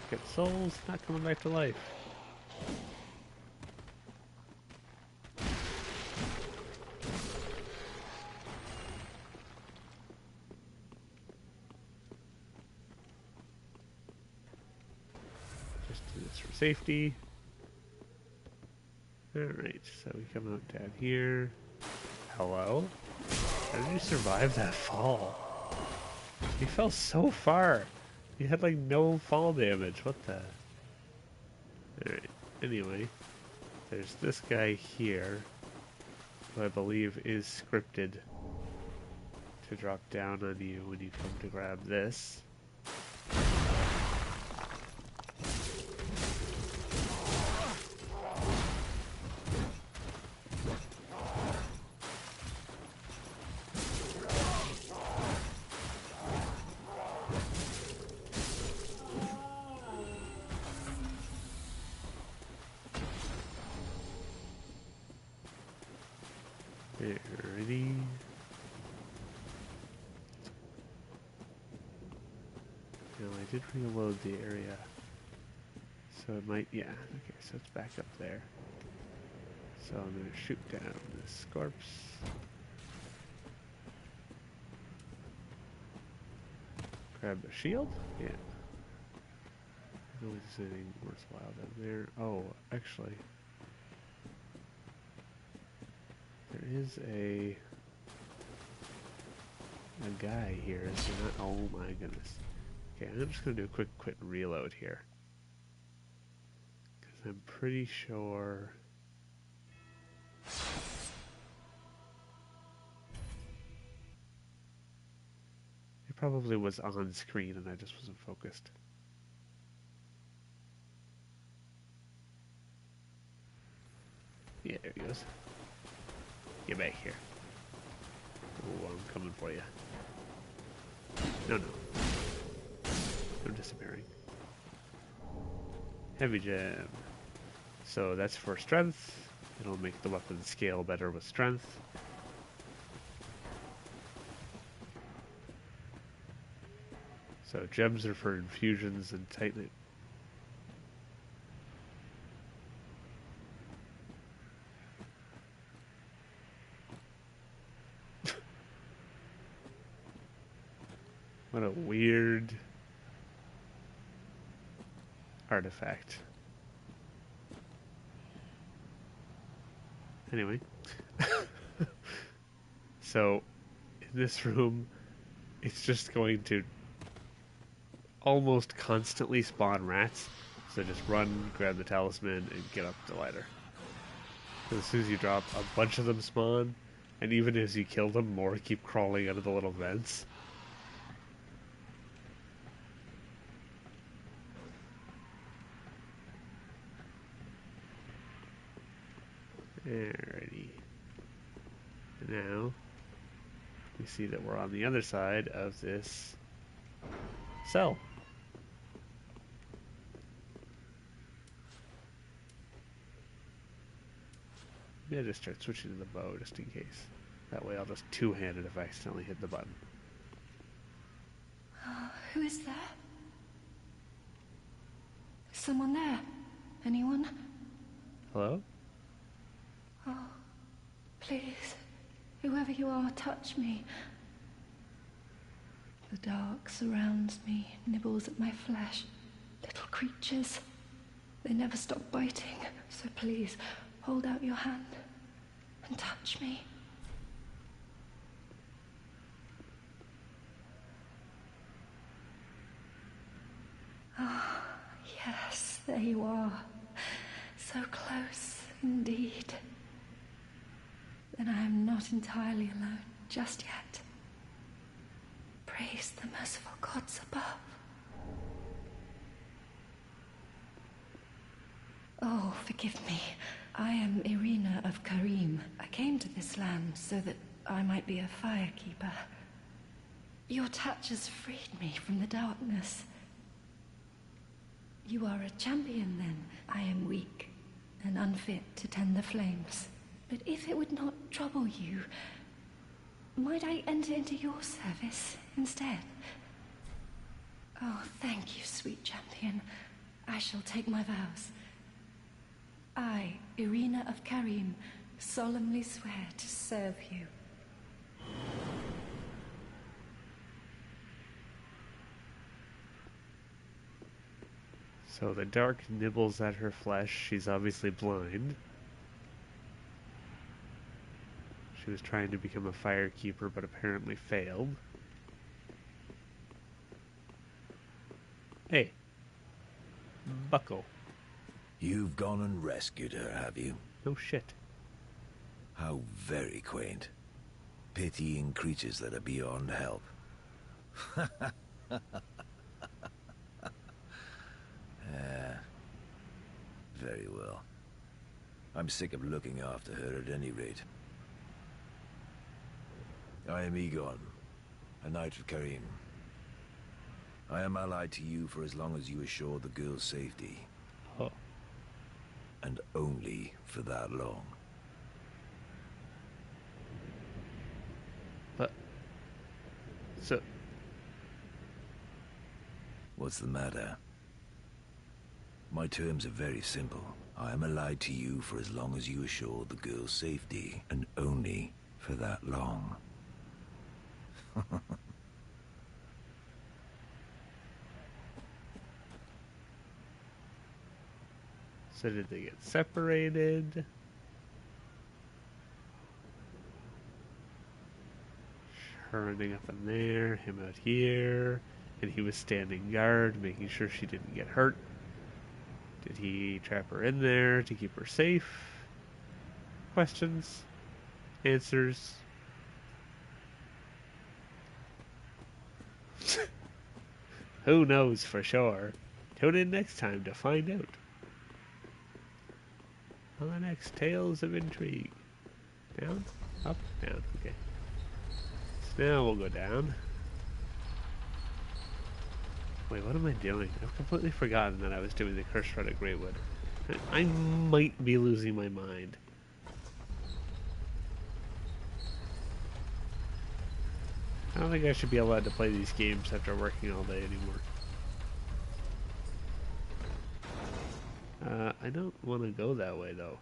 Speaker 1: Get souls, not coming back to life. Safety. Alright, so we come out down here. Hello? How did you survive that fall? You fell so far. You had like no fall damage. What the? Alright, anyway. There's this guy here, who I believe is scripted to drop down on you when you come to grab this. Alrighty. Now I did reload the area. So it might, yeah, okay, so it's back up there. So I'm gonna shoot down this corpse. Grab the shield? Yeah. I don't know if there's anything worthwhile down there. Oh, actually. There is a guy here, is there not? Oh my goodness. Okay, I'm just going to do a quick quit and reload here. Because I'm pretty sure... it probably was on screen and I just wasn't focused. Yeah, there he goes. Get back here. Oh, I'm coming for you. No. I'm disappearing. Heavy gem. So that's for strength. It'll make the weapon scale better with strength. So gems are for infusions and tightening. What a weird artifact. Anyway. So, in this room, it's just going to almost constantly spawn rats. So just run, grab the talisman, and get up the ladder. As soon as you drop, a bunch of them spawn, and even as you kill them, more keep crawling out of the little vents. Alrighty. Now, we see that we're on the other side of this cell. Maybe I just start switching to the bow just in case. That way I'll just two-hand it if I accidentally hit the button.
Speaker 4: Who is there? Is someone there? Anyone?
Speaker 1: Hello?
Speaker 4: Oh, please, whoever you are, touch me. The dark surrounds me, nibbles at my flesh. Little creatures. They never stop biting, so please, hold out your hand and touch me. Yes, there you are. So close, indeed. Then I am not entirely alone just yet. Praise the merciful gods above. Oh, forgive me. I am Irina of Karim. I came to this land so that I might be a firekeeper. Your touch has freed me from the darkness. You are a champion, then. I am weak and unfit to tend the flames. But if it would not trouble you, might I enter into your service instead? Oh, thank you, sweet champion. I shall take my vows. I, Irina of Karim, solemnly swear to serve you.
Speaker 1: So the dark nibbles at her flesh. She's obviously blind. She was trying to become a firekeeper, but apparently failed. Hey. Buckle.
Speaker 5: You've gone and rescued her, have you?
Speaker 1: No shit.
Speaker 5: How very quaint. Pitying creatures that are beyond help. Very well. I'm sick of looking after her at any rate. I am Egon, a knight of Karim. I am allied to you for as long as you assure the girl's safety.
Speaker 1: Oh.
Speaker 5: And only for that long.
Speaker 1: But... So...
Speaker 5: What's the matter? My terms are very simple. I am allied to you for as long as you assure the girl's safety, and only for that long.
Speaker 1: So did they get separated? Her running up in there, him out here, and he was standing guard, making sure she didn't get hurt. Did he trap her in there to keep her safe? Questions? Answers? Who knows for sure? Tune in next time to find out. On the next Tales of Intrigue. Down? Up? Down. Okay. So now we'll go down. Wait, what am I doing? I've completely forgotten that I was doing the Curse Rod at Greatwood. I might be losing my mind. I don't think I should be allowed to play these games after working all day anymore. I don't want to go that way, though.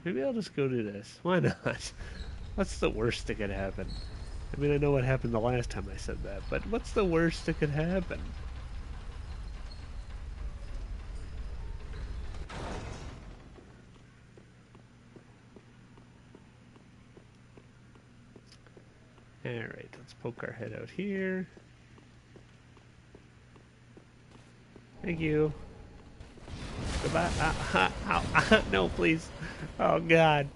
Speaker 1: Maybe I'll just go do this. Why not? What's the worst that could happen? I mean, I know what happened the last time I said that, but what's the worst that could happen? Alright, let's poke our head out here. Thank you. Goodbye. No, please. Oh, God.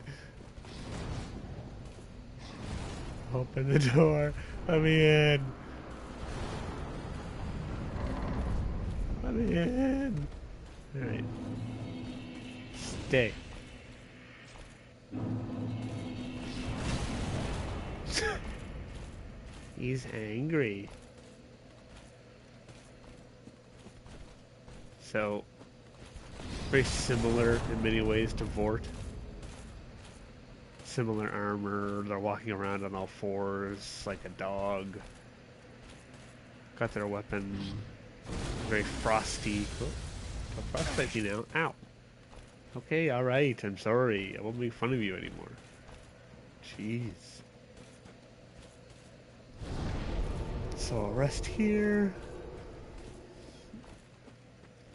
Speaker 1: Open the door. Let me in. Let me in. Alright. Stay. He's angry. So, very similar in many ways to Vort. Similar armor, they're walking around on all fours like a dog. Got their weapon very frosty. Oh, don't frostbite me now. Ow. Okay, alright, I'm sorry. I won't make fun of you anymore. Jeez. So I'll rest here.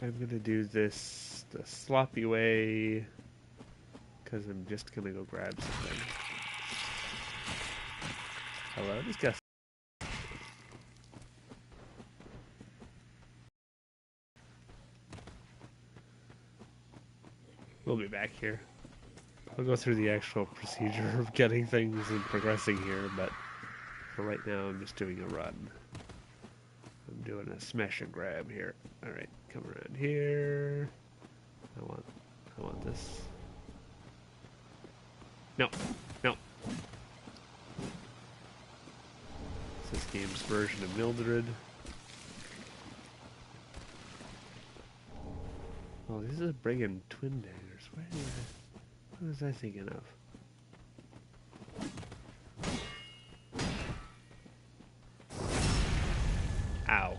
Speaker 1: I'm gonna do this the sloppy way, because I'm just gonna go grab something. Hello, this guy. We'll be back here. I'll go through the actual procedure of getting things and progressing here, but for right now I'm just doing a run. I'm doing a smash and grab here. Alright, come around here. I want this. No, no. It's this game's version of Mildred. Oh, these are brigand twin daggers. What was I thinking of? Ow.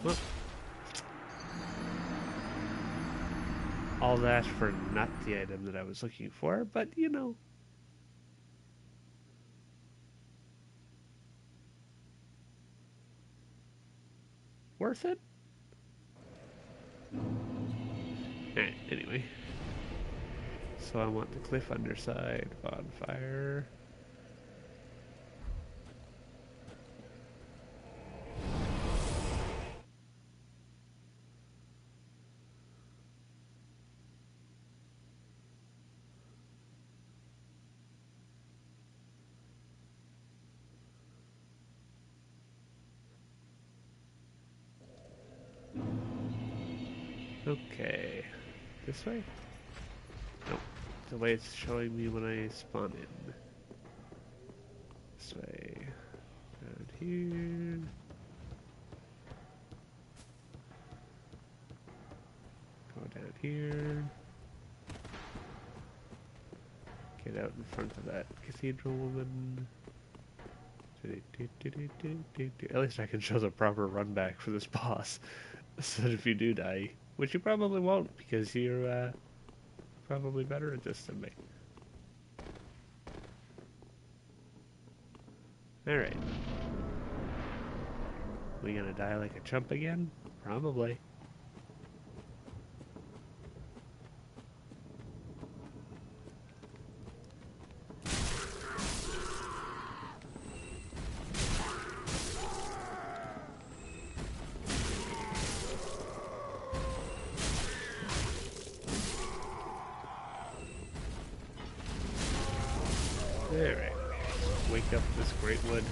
Speaker 1: Well, all that for not the item that I was looking for, but you know. Worth it? Anyway. So I want the cliff underside, bonfire. Okay. This way? Nope. The way it's showing me when I spawn in. This way. Down here. Go down here. Get out in front of that cathedral woman. At least I can show the proper run back for this boss. So that if you do die, which you probably won't because you're probably better at this than me. Alright. We gonna die like a chump again? Probably. Alright. Wake up this great wood.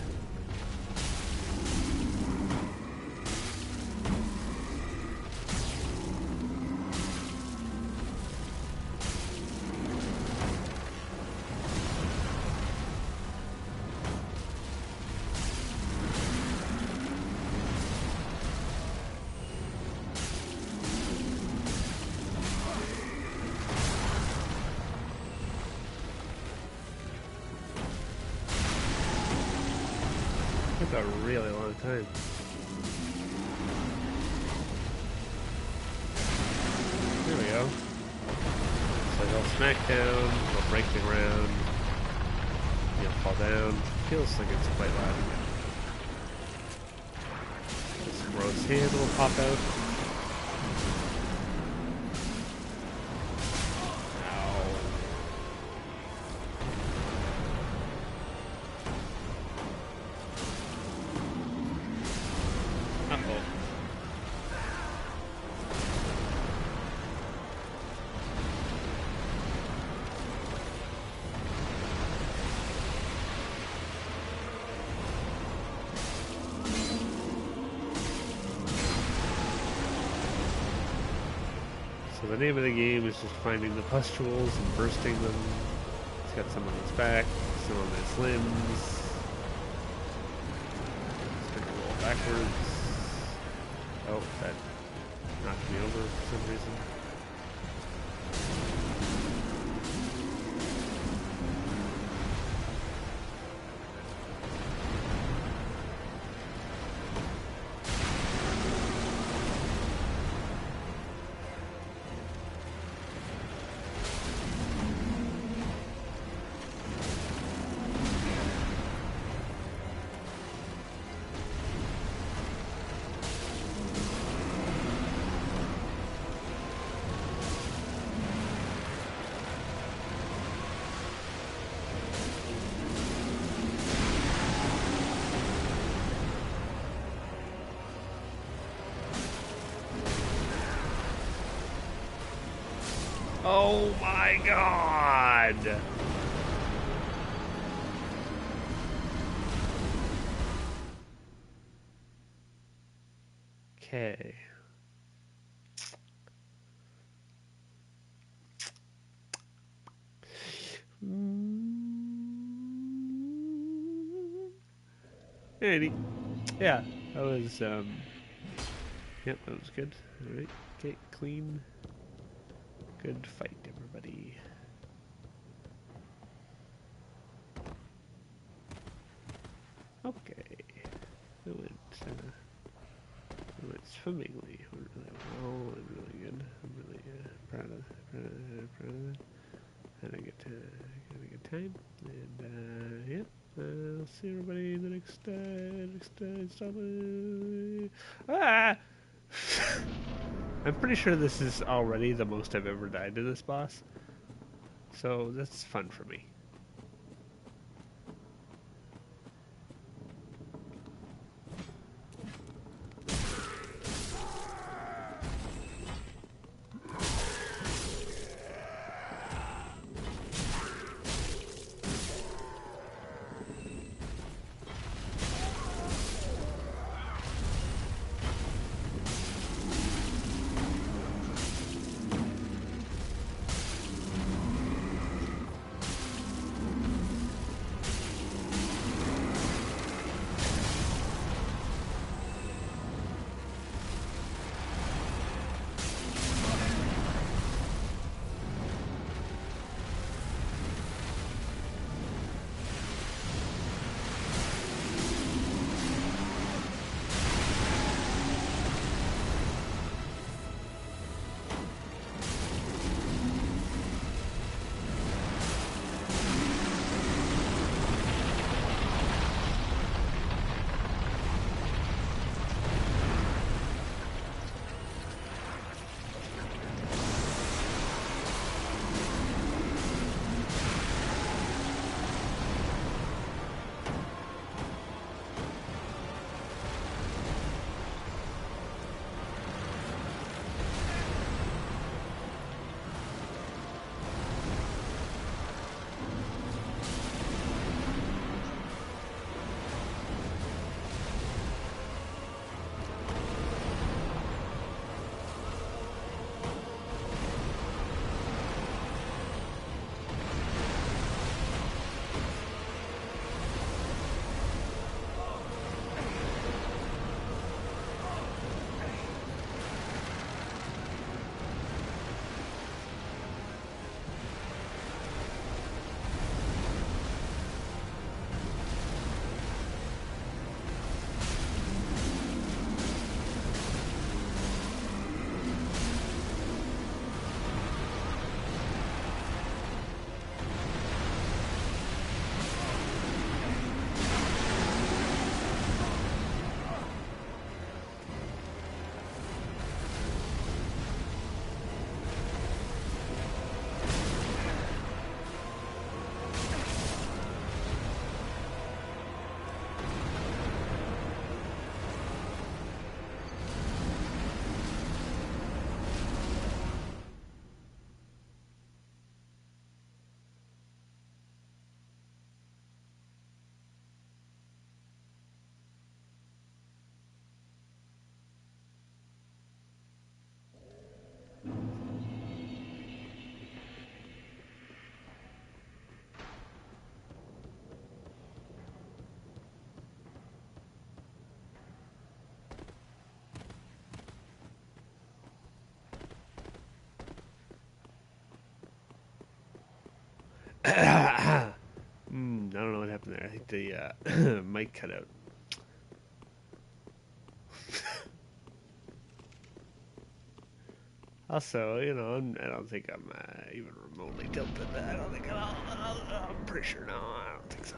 Speaker 1: Took a really long time. There we go. So they'll smack down, they'll break the ground, you'll fall down. Feels like it's quite loud again. This gross hand will pop out. So the name of the game is just finding the pustules and bursting them. It's got some on its back, some on its limbs. It's gonna roll backwards. Oh, that knocked me over for some reason. Oh my god! Okay. Alrighty. Yeah, that was, yep, that was good. Alright, okay, clean. Good fight, everybody. Okay. It went swimmingly. It went really well and really good. I'm really proud of it. Had a good time. And, yeah. I'll see everybody in the next installment. Ah! I'm pretty sure this is already the most I've ever died to this boss. So that's fun for me. I don't know what happened there. I think the mic cut out. Also, you know, I don't think I'm even remotely tilted. I don't think I'm pretty sure. No, I don't think so.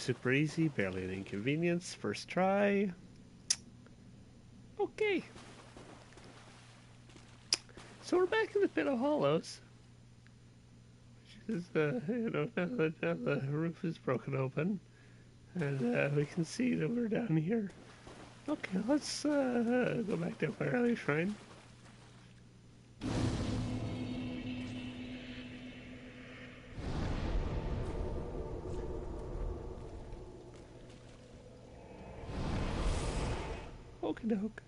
Speaker 1: super easy, barely an inconvenience. First try. Okay. So we're back in the Pit of Hollows. Which is, now the roof is broken open. And we can see that we're down here. Okay, let's go back to Firelly Shrine. Okie doke.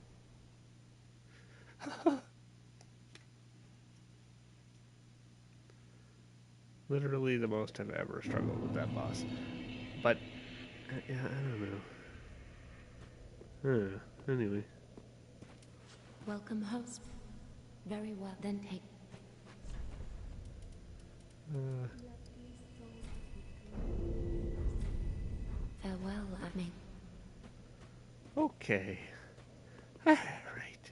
Speaker 1: Literally the most I've ever struggled with that boss. But, yeah, I don't know. Anyway.
Speaker 10: Welcome, host. Very well, then take... Farewell, I mean.
Speaker 1: Okay. Alright.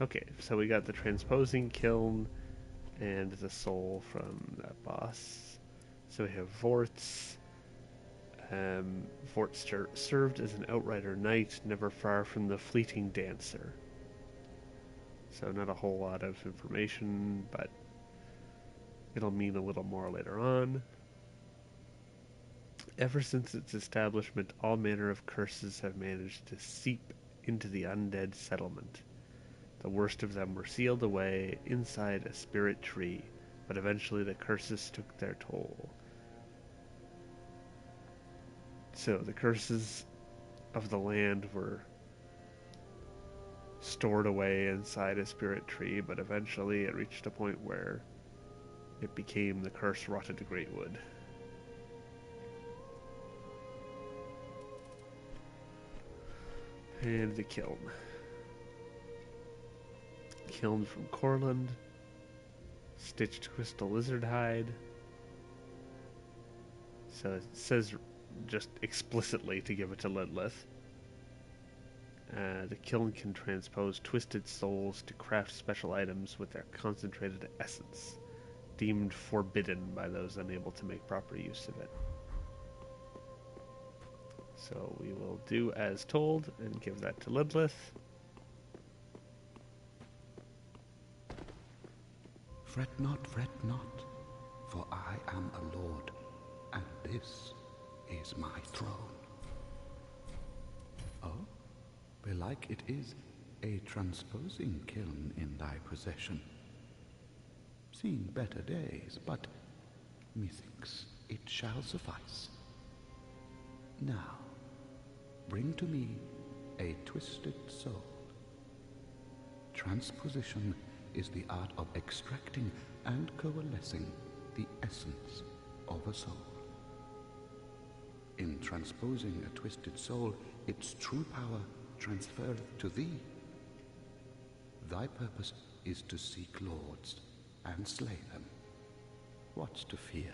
Speaker 1: Okay, so we got the transposing kiln and the soul from that boss. So we have Vortz. Vortz served as an outrider knight, never far from the fleeting dancer. So not a whole lot of information, but it'll mean a little more later on. Ever since its establishment, all manner of curses have managed to seep into the Undead Settlement. The worst of them were sealed away inside a spirit tree, but eventually the curses took their toll. So the curses of the land were stored away inside a spirit tree, but eventually it reached a point where it became the curse rotted to great wood. And the kiln. Kiln from Corland. Stitched crystal lizard hide. So it says just explicitly to give it to Lilith. The kiln can transpose twisted souls to craft special items with their concentrated essence, deemed forbidden by those unable to make proper use of it. So we will do as told and give that to Lilith.
Speaker 7: Fret not, for I am a lord, and this is my throne. Oh, belike it is a transposing kiln in thy possession. Seen better days, but methinks it shall suffice. Now, bring to me a twisted soul. Transposition is the art of extracting and coalescing the essence of a soul. In transposing a twisted soul, its true power transferreth to thee. Thy purpose is to seek lords and slay them. What's to fear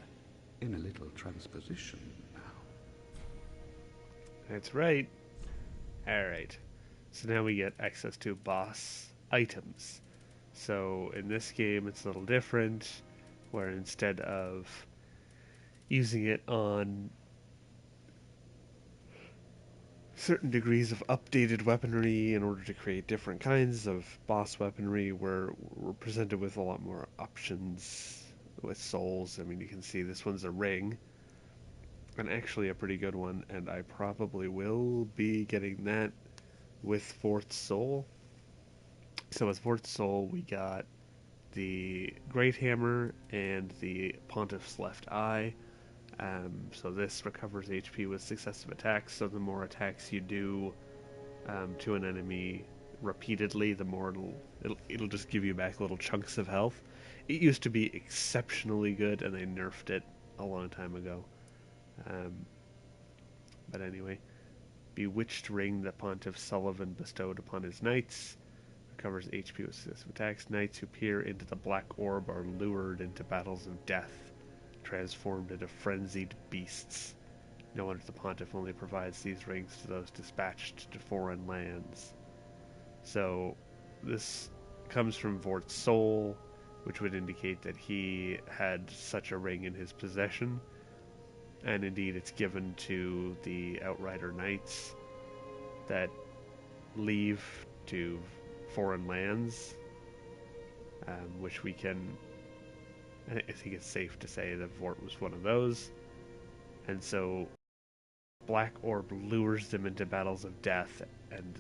Speaker 7: in a little transposition now?
Speaker 1: That's right. Alright. So now we get access to boss items. So in this game it's a little different, where instead of using it on certain degrees of updated weaponry in order to create different kinds of boss weaponry, we're presented with a lot more options with souls. I mean, you can see this one's a ring, and actually a pretty good one, and I probably will be getting that with Fourth Soul. So with Fourth Soul, we got the Great Hammer and the Pontiff's Left Eye. So this recovers HP with successive attacks, so the more attacks you do to an enemy repeatedly, the more it'll just give you back little chunks of health. It used to be exceptionally good, and they nerfed it a long time ago. But anyway, Bewitched Ring that Pontiff Sullivan bestowed upon his knights. Recovers HP with successive attacks. Knights who peer into the Black Orb are lured into battles of death, transformed into frenzied beasts. No wonder the Pontiff only provides these rings to those dispatched to foreign lands. So, this comes from Vort's soul, which would indicate that he had such a ring in his possession. and indeed it's given to the Outrider Knights that leave to foreign lands, which we can, I think it's safe to say that Vort was one of those. And so Black Orb lures them into battles of death, and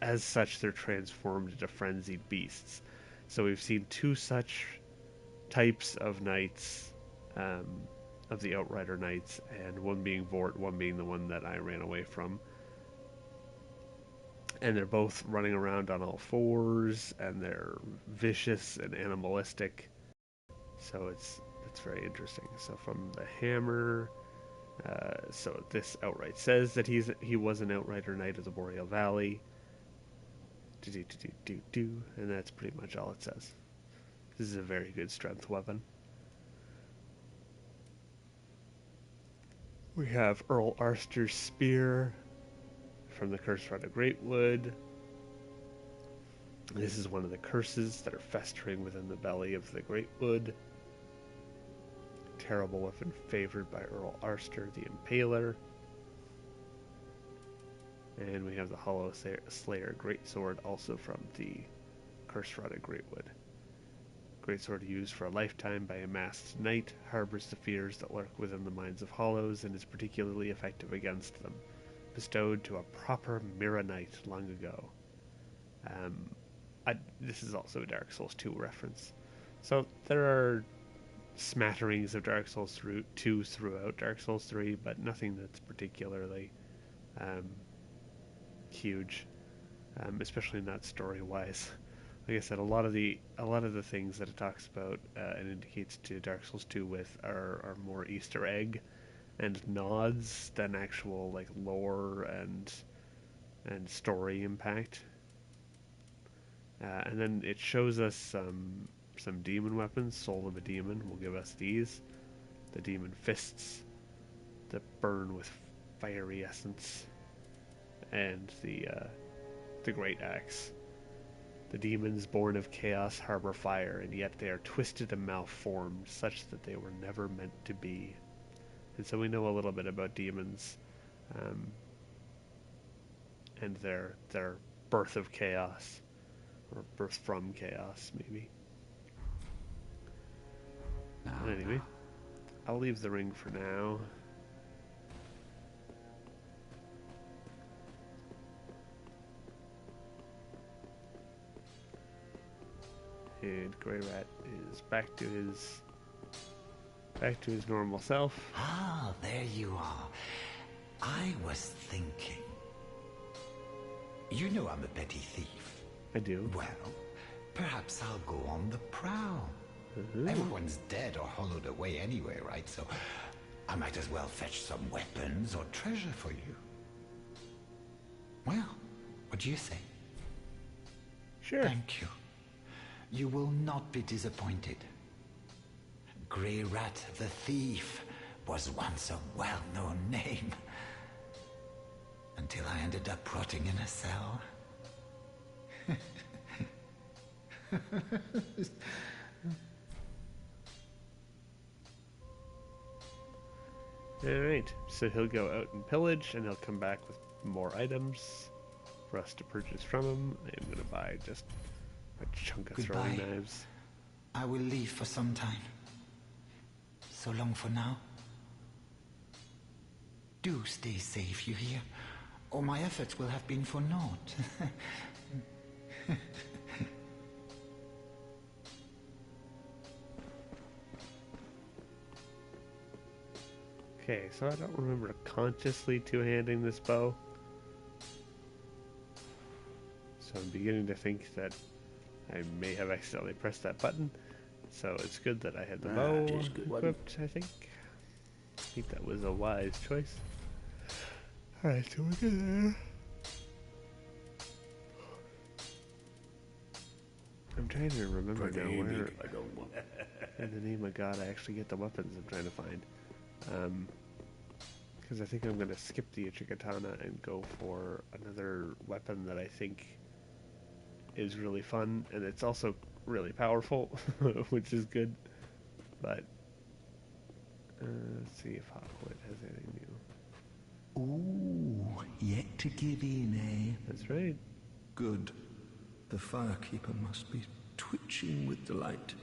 Speaker 1: as such they're transformed into frenzied beasts. So we've seen two such types of knights, of the Outrider Knights, and one being Vort, one being the one that I ran away from. And they're both running around on all fours, and they're vicious and animalistic. So it's very interesting. So from the hammer, so this outright says that he was an Outrider Knight of the Boreal Valley. And that's pretty much all it says. This is a very good strength weapon. We have Earl Arster's spear from the Curse Rod of Greatwood. This is one of the curses that are festering within the belly of the Greatwood. Terrible weapon favored by Earl Arster, the Impaler. And we have the Hollow Slayer Greatsword, also from the Curse Rod of Greatwood. Greatsword used for a lifetime by a masked knight, harbors the fears that lurk within the minds of Hollows, and is particularly effective against them. Bestowed to a proper Mira Knight long ago. This is also a Dark Souls 2 reference. So there are smatterings of Dark Souls 2 throughout Dark Souls 3, but nothing that's particularly huge, especially not story-wise. Like I said, a lot of the things that it talks about and indicates to Dark Souls 2 with are more Easter egg and nods than actual like lore and story impact. And then it shows us some demon weapons. Soul of a Demon will give us these. The Demon Fists that burn with fiery essence, and the Great Axe. The demons born of chaos harbor fire, and yet they are twisted and malformed, such that they were never meant to be. And so we know a little bit about demons, and their birth of chaos, or birth from chaos, maybe. But anyway, I'll leave the ring for now. And Grey Rat is back to his normal self.
Speaker 2: Ah, there you are. I was thinking. You know I'm a petty thief.
Speaker 1: I do.
Speaker 2: Well, perhaps I'll go on the prowl. Everyone's dead or hollowed away anyway, right? So I might as well fetch some weapons or treasure for you. Well, what do you say?
Speaker 1: Sure.
Speaker 2: Thank you. You will not be disappointed. Grey Rat the Thief was once a well-known name. Until I ended up rotting in a cell.
Speaker 1: Alright, so he'll go out and pillage, and he'll come back with more items for us to purchase from him. I am going to buy just a chunk of throwing knives.
Speaker 2: I will leave for some time. So long for now. Do stay safe, you hear? Or my efforts will have been for naught.
Speaker 1: Okay, so I don't remember consciously two-handing this bow. So I'm beginning to think that I may have accidentally pressed that button. So it's good that I had the bow equipped, I think. I think that was a wise choice. Alright, so we're good there. I'm trying to remember now where in the name of God I actually get the weapons I'm trying to find. Because I think I'm going to skip the Ichikatana and go for another weapon that I think is really fun, and it's also really powerful, which is good. But Let's see if Hawkwood has anything new.
Speaker 5: Ooh, yet to give in, eh?
Speaker 1: That's right.
Speaker 5: Good. The Firekeeper must be twitching with delight.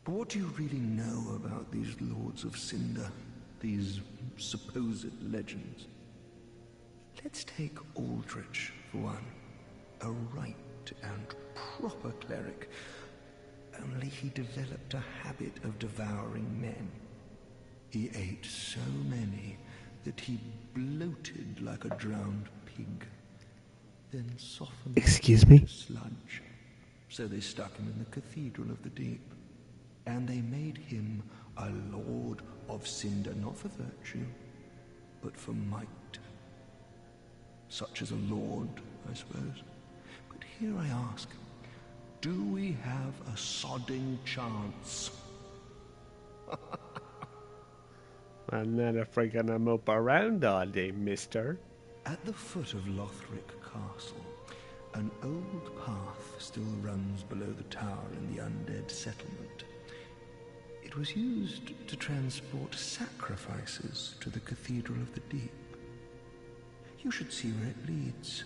Speaker 5: But what do you really know about these Lords of Cinder? These supposed legends? Let's take Aldrich, for one. A right and proper cleric. Only he developed a habit of devouring men. He ate so many that he bloated like a drowned pig, then softened
Speaker 1: Excuse me?
Speaker 5: to sludge. So they stuck him in the Cathedral of the Deep, and they made him a Lord of Cinder, not for virtue, but for might. Such as a lord, I suppose. But here I ask, do we have a sodding chance?
Speaker 1: I'm not afraid gonna mope around all day, mister.
Speaker 5: At the foot of Lothric Castle, an old path still runs below the tower in the Undead Settlement. It was used to transport sacrifices to the Cathedral of the Deep. You should see where it leads,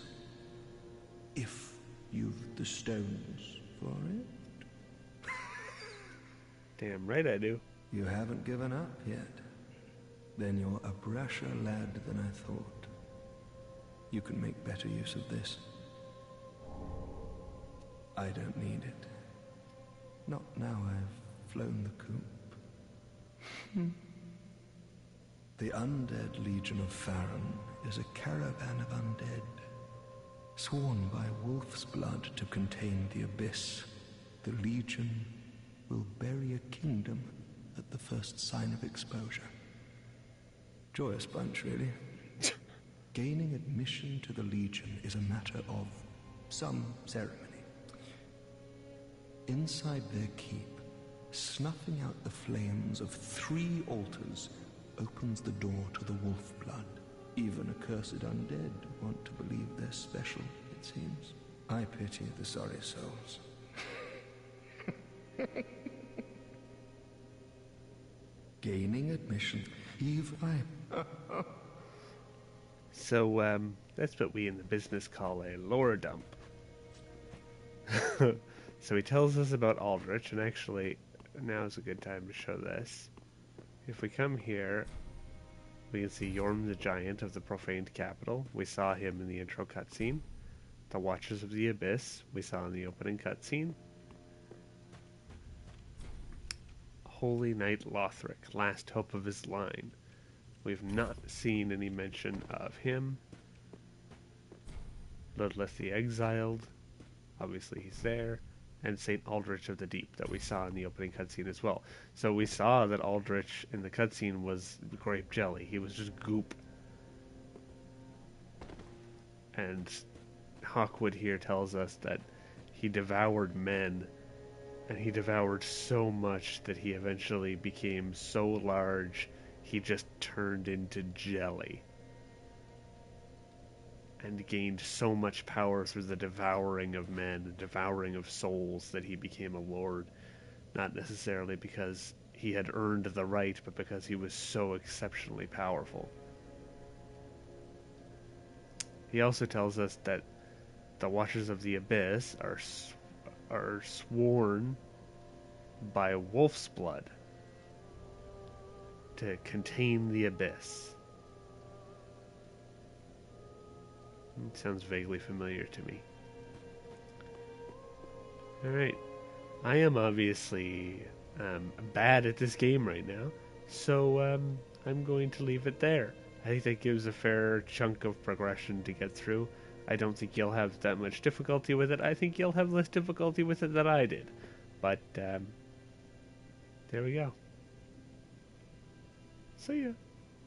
Speaker 5: if you've the stones for it.
Speaker 1: Damn right I do.
Speaker 5: You haven't given up yet? Then you're a brasher lad than I thought. You can make better use of this. I don't need it. Not now I've flown the coop. The Undead Legion of Farron is a caravan of undead, sworn by wolf's blood to contain the abyss. The Legion will bury a kingdom at the first sign of exposure. Joyous bunch, really. Gaining admission to the Legion is a matter of some ceremony. Inside their keep, snuffing out the flames of 3 altars opens the door to the wolf blood. Even accursed undead want to believe they're special, it seems. I pity the sorry souls. Gaining admission. Eve,
Speaker 1: So, that's what we in the business call a lore dump. So he tells us about Aldrich, and actually, now is a good time to show this. If we come here, we can see Yorm the Giant of the Profaned Capital. We saw him in the intro cutscene. The Watchers of the Abyss, we saw in the opening cutscene. Holy Knight Lothric, last hope of his line. We've not seen any mention of him. Ludleth the Exiled, obviously he's there. And St. Aldrich of the Deep that we saw in the opening cutscene as well. So we saw that Aldrich in the cutscene was grape jelly. He was just goop. And Hawkwood here tells us that he devoured men, and he devoured so much that he eventually became so large he just turned into jelly. And gained so much power through the devouring of men, the devouring of souls, that he became a lord. Not necessarily because he had earned the right, but because he was so exceptionally powerful. He also tells us that the Watchers of the Abyss are sworn by wolf's blood to contain the abyss. It sounds vaguely familiar to me. Alright. I am obviously bad at this game right now, so I'm going to leave it there. I think that gives a fair chunk of progression to get through. I don't think you'll have that much difficulty with it. I think you'll have less difficulty with it than I did. But, there we go. See ya.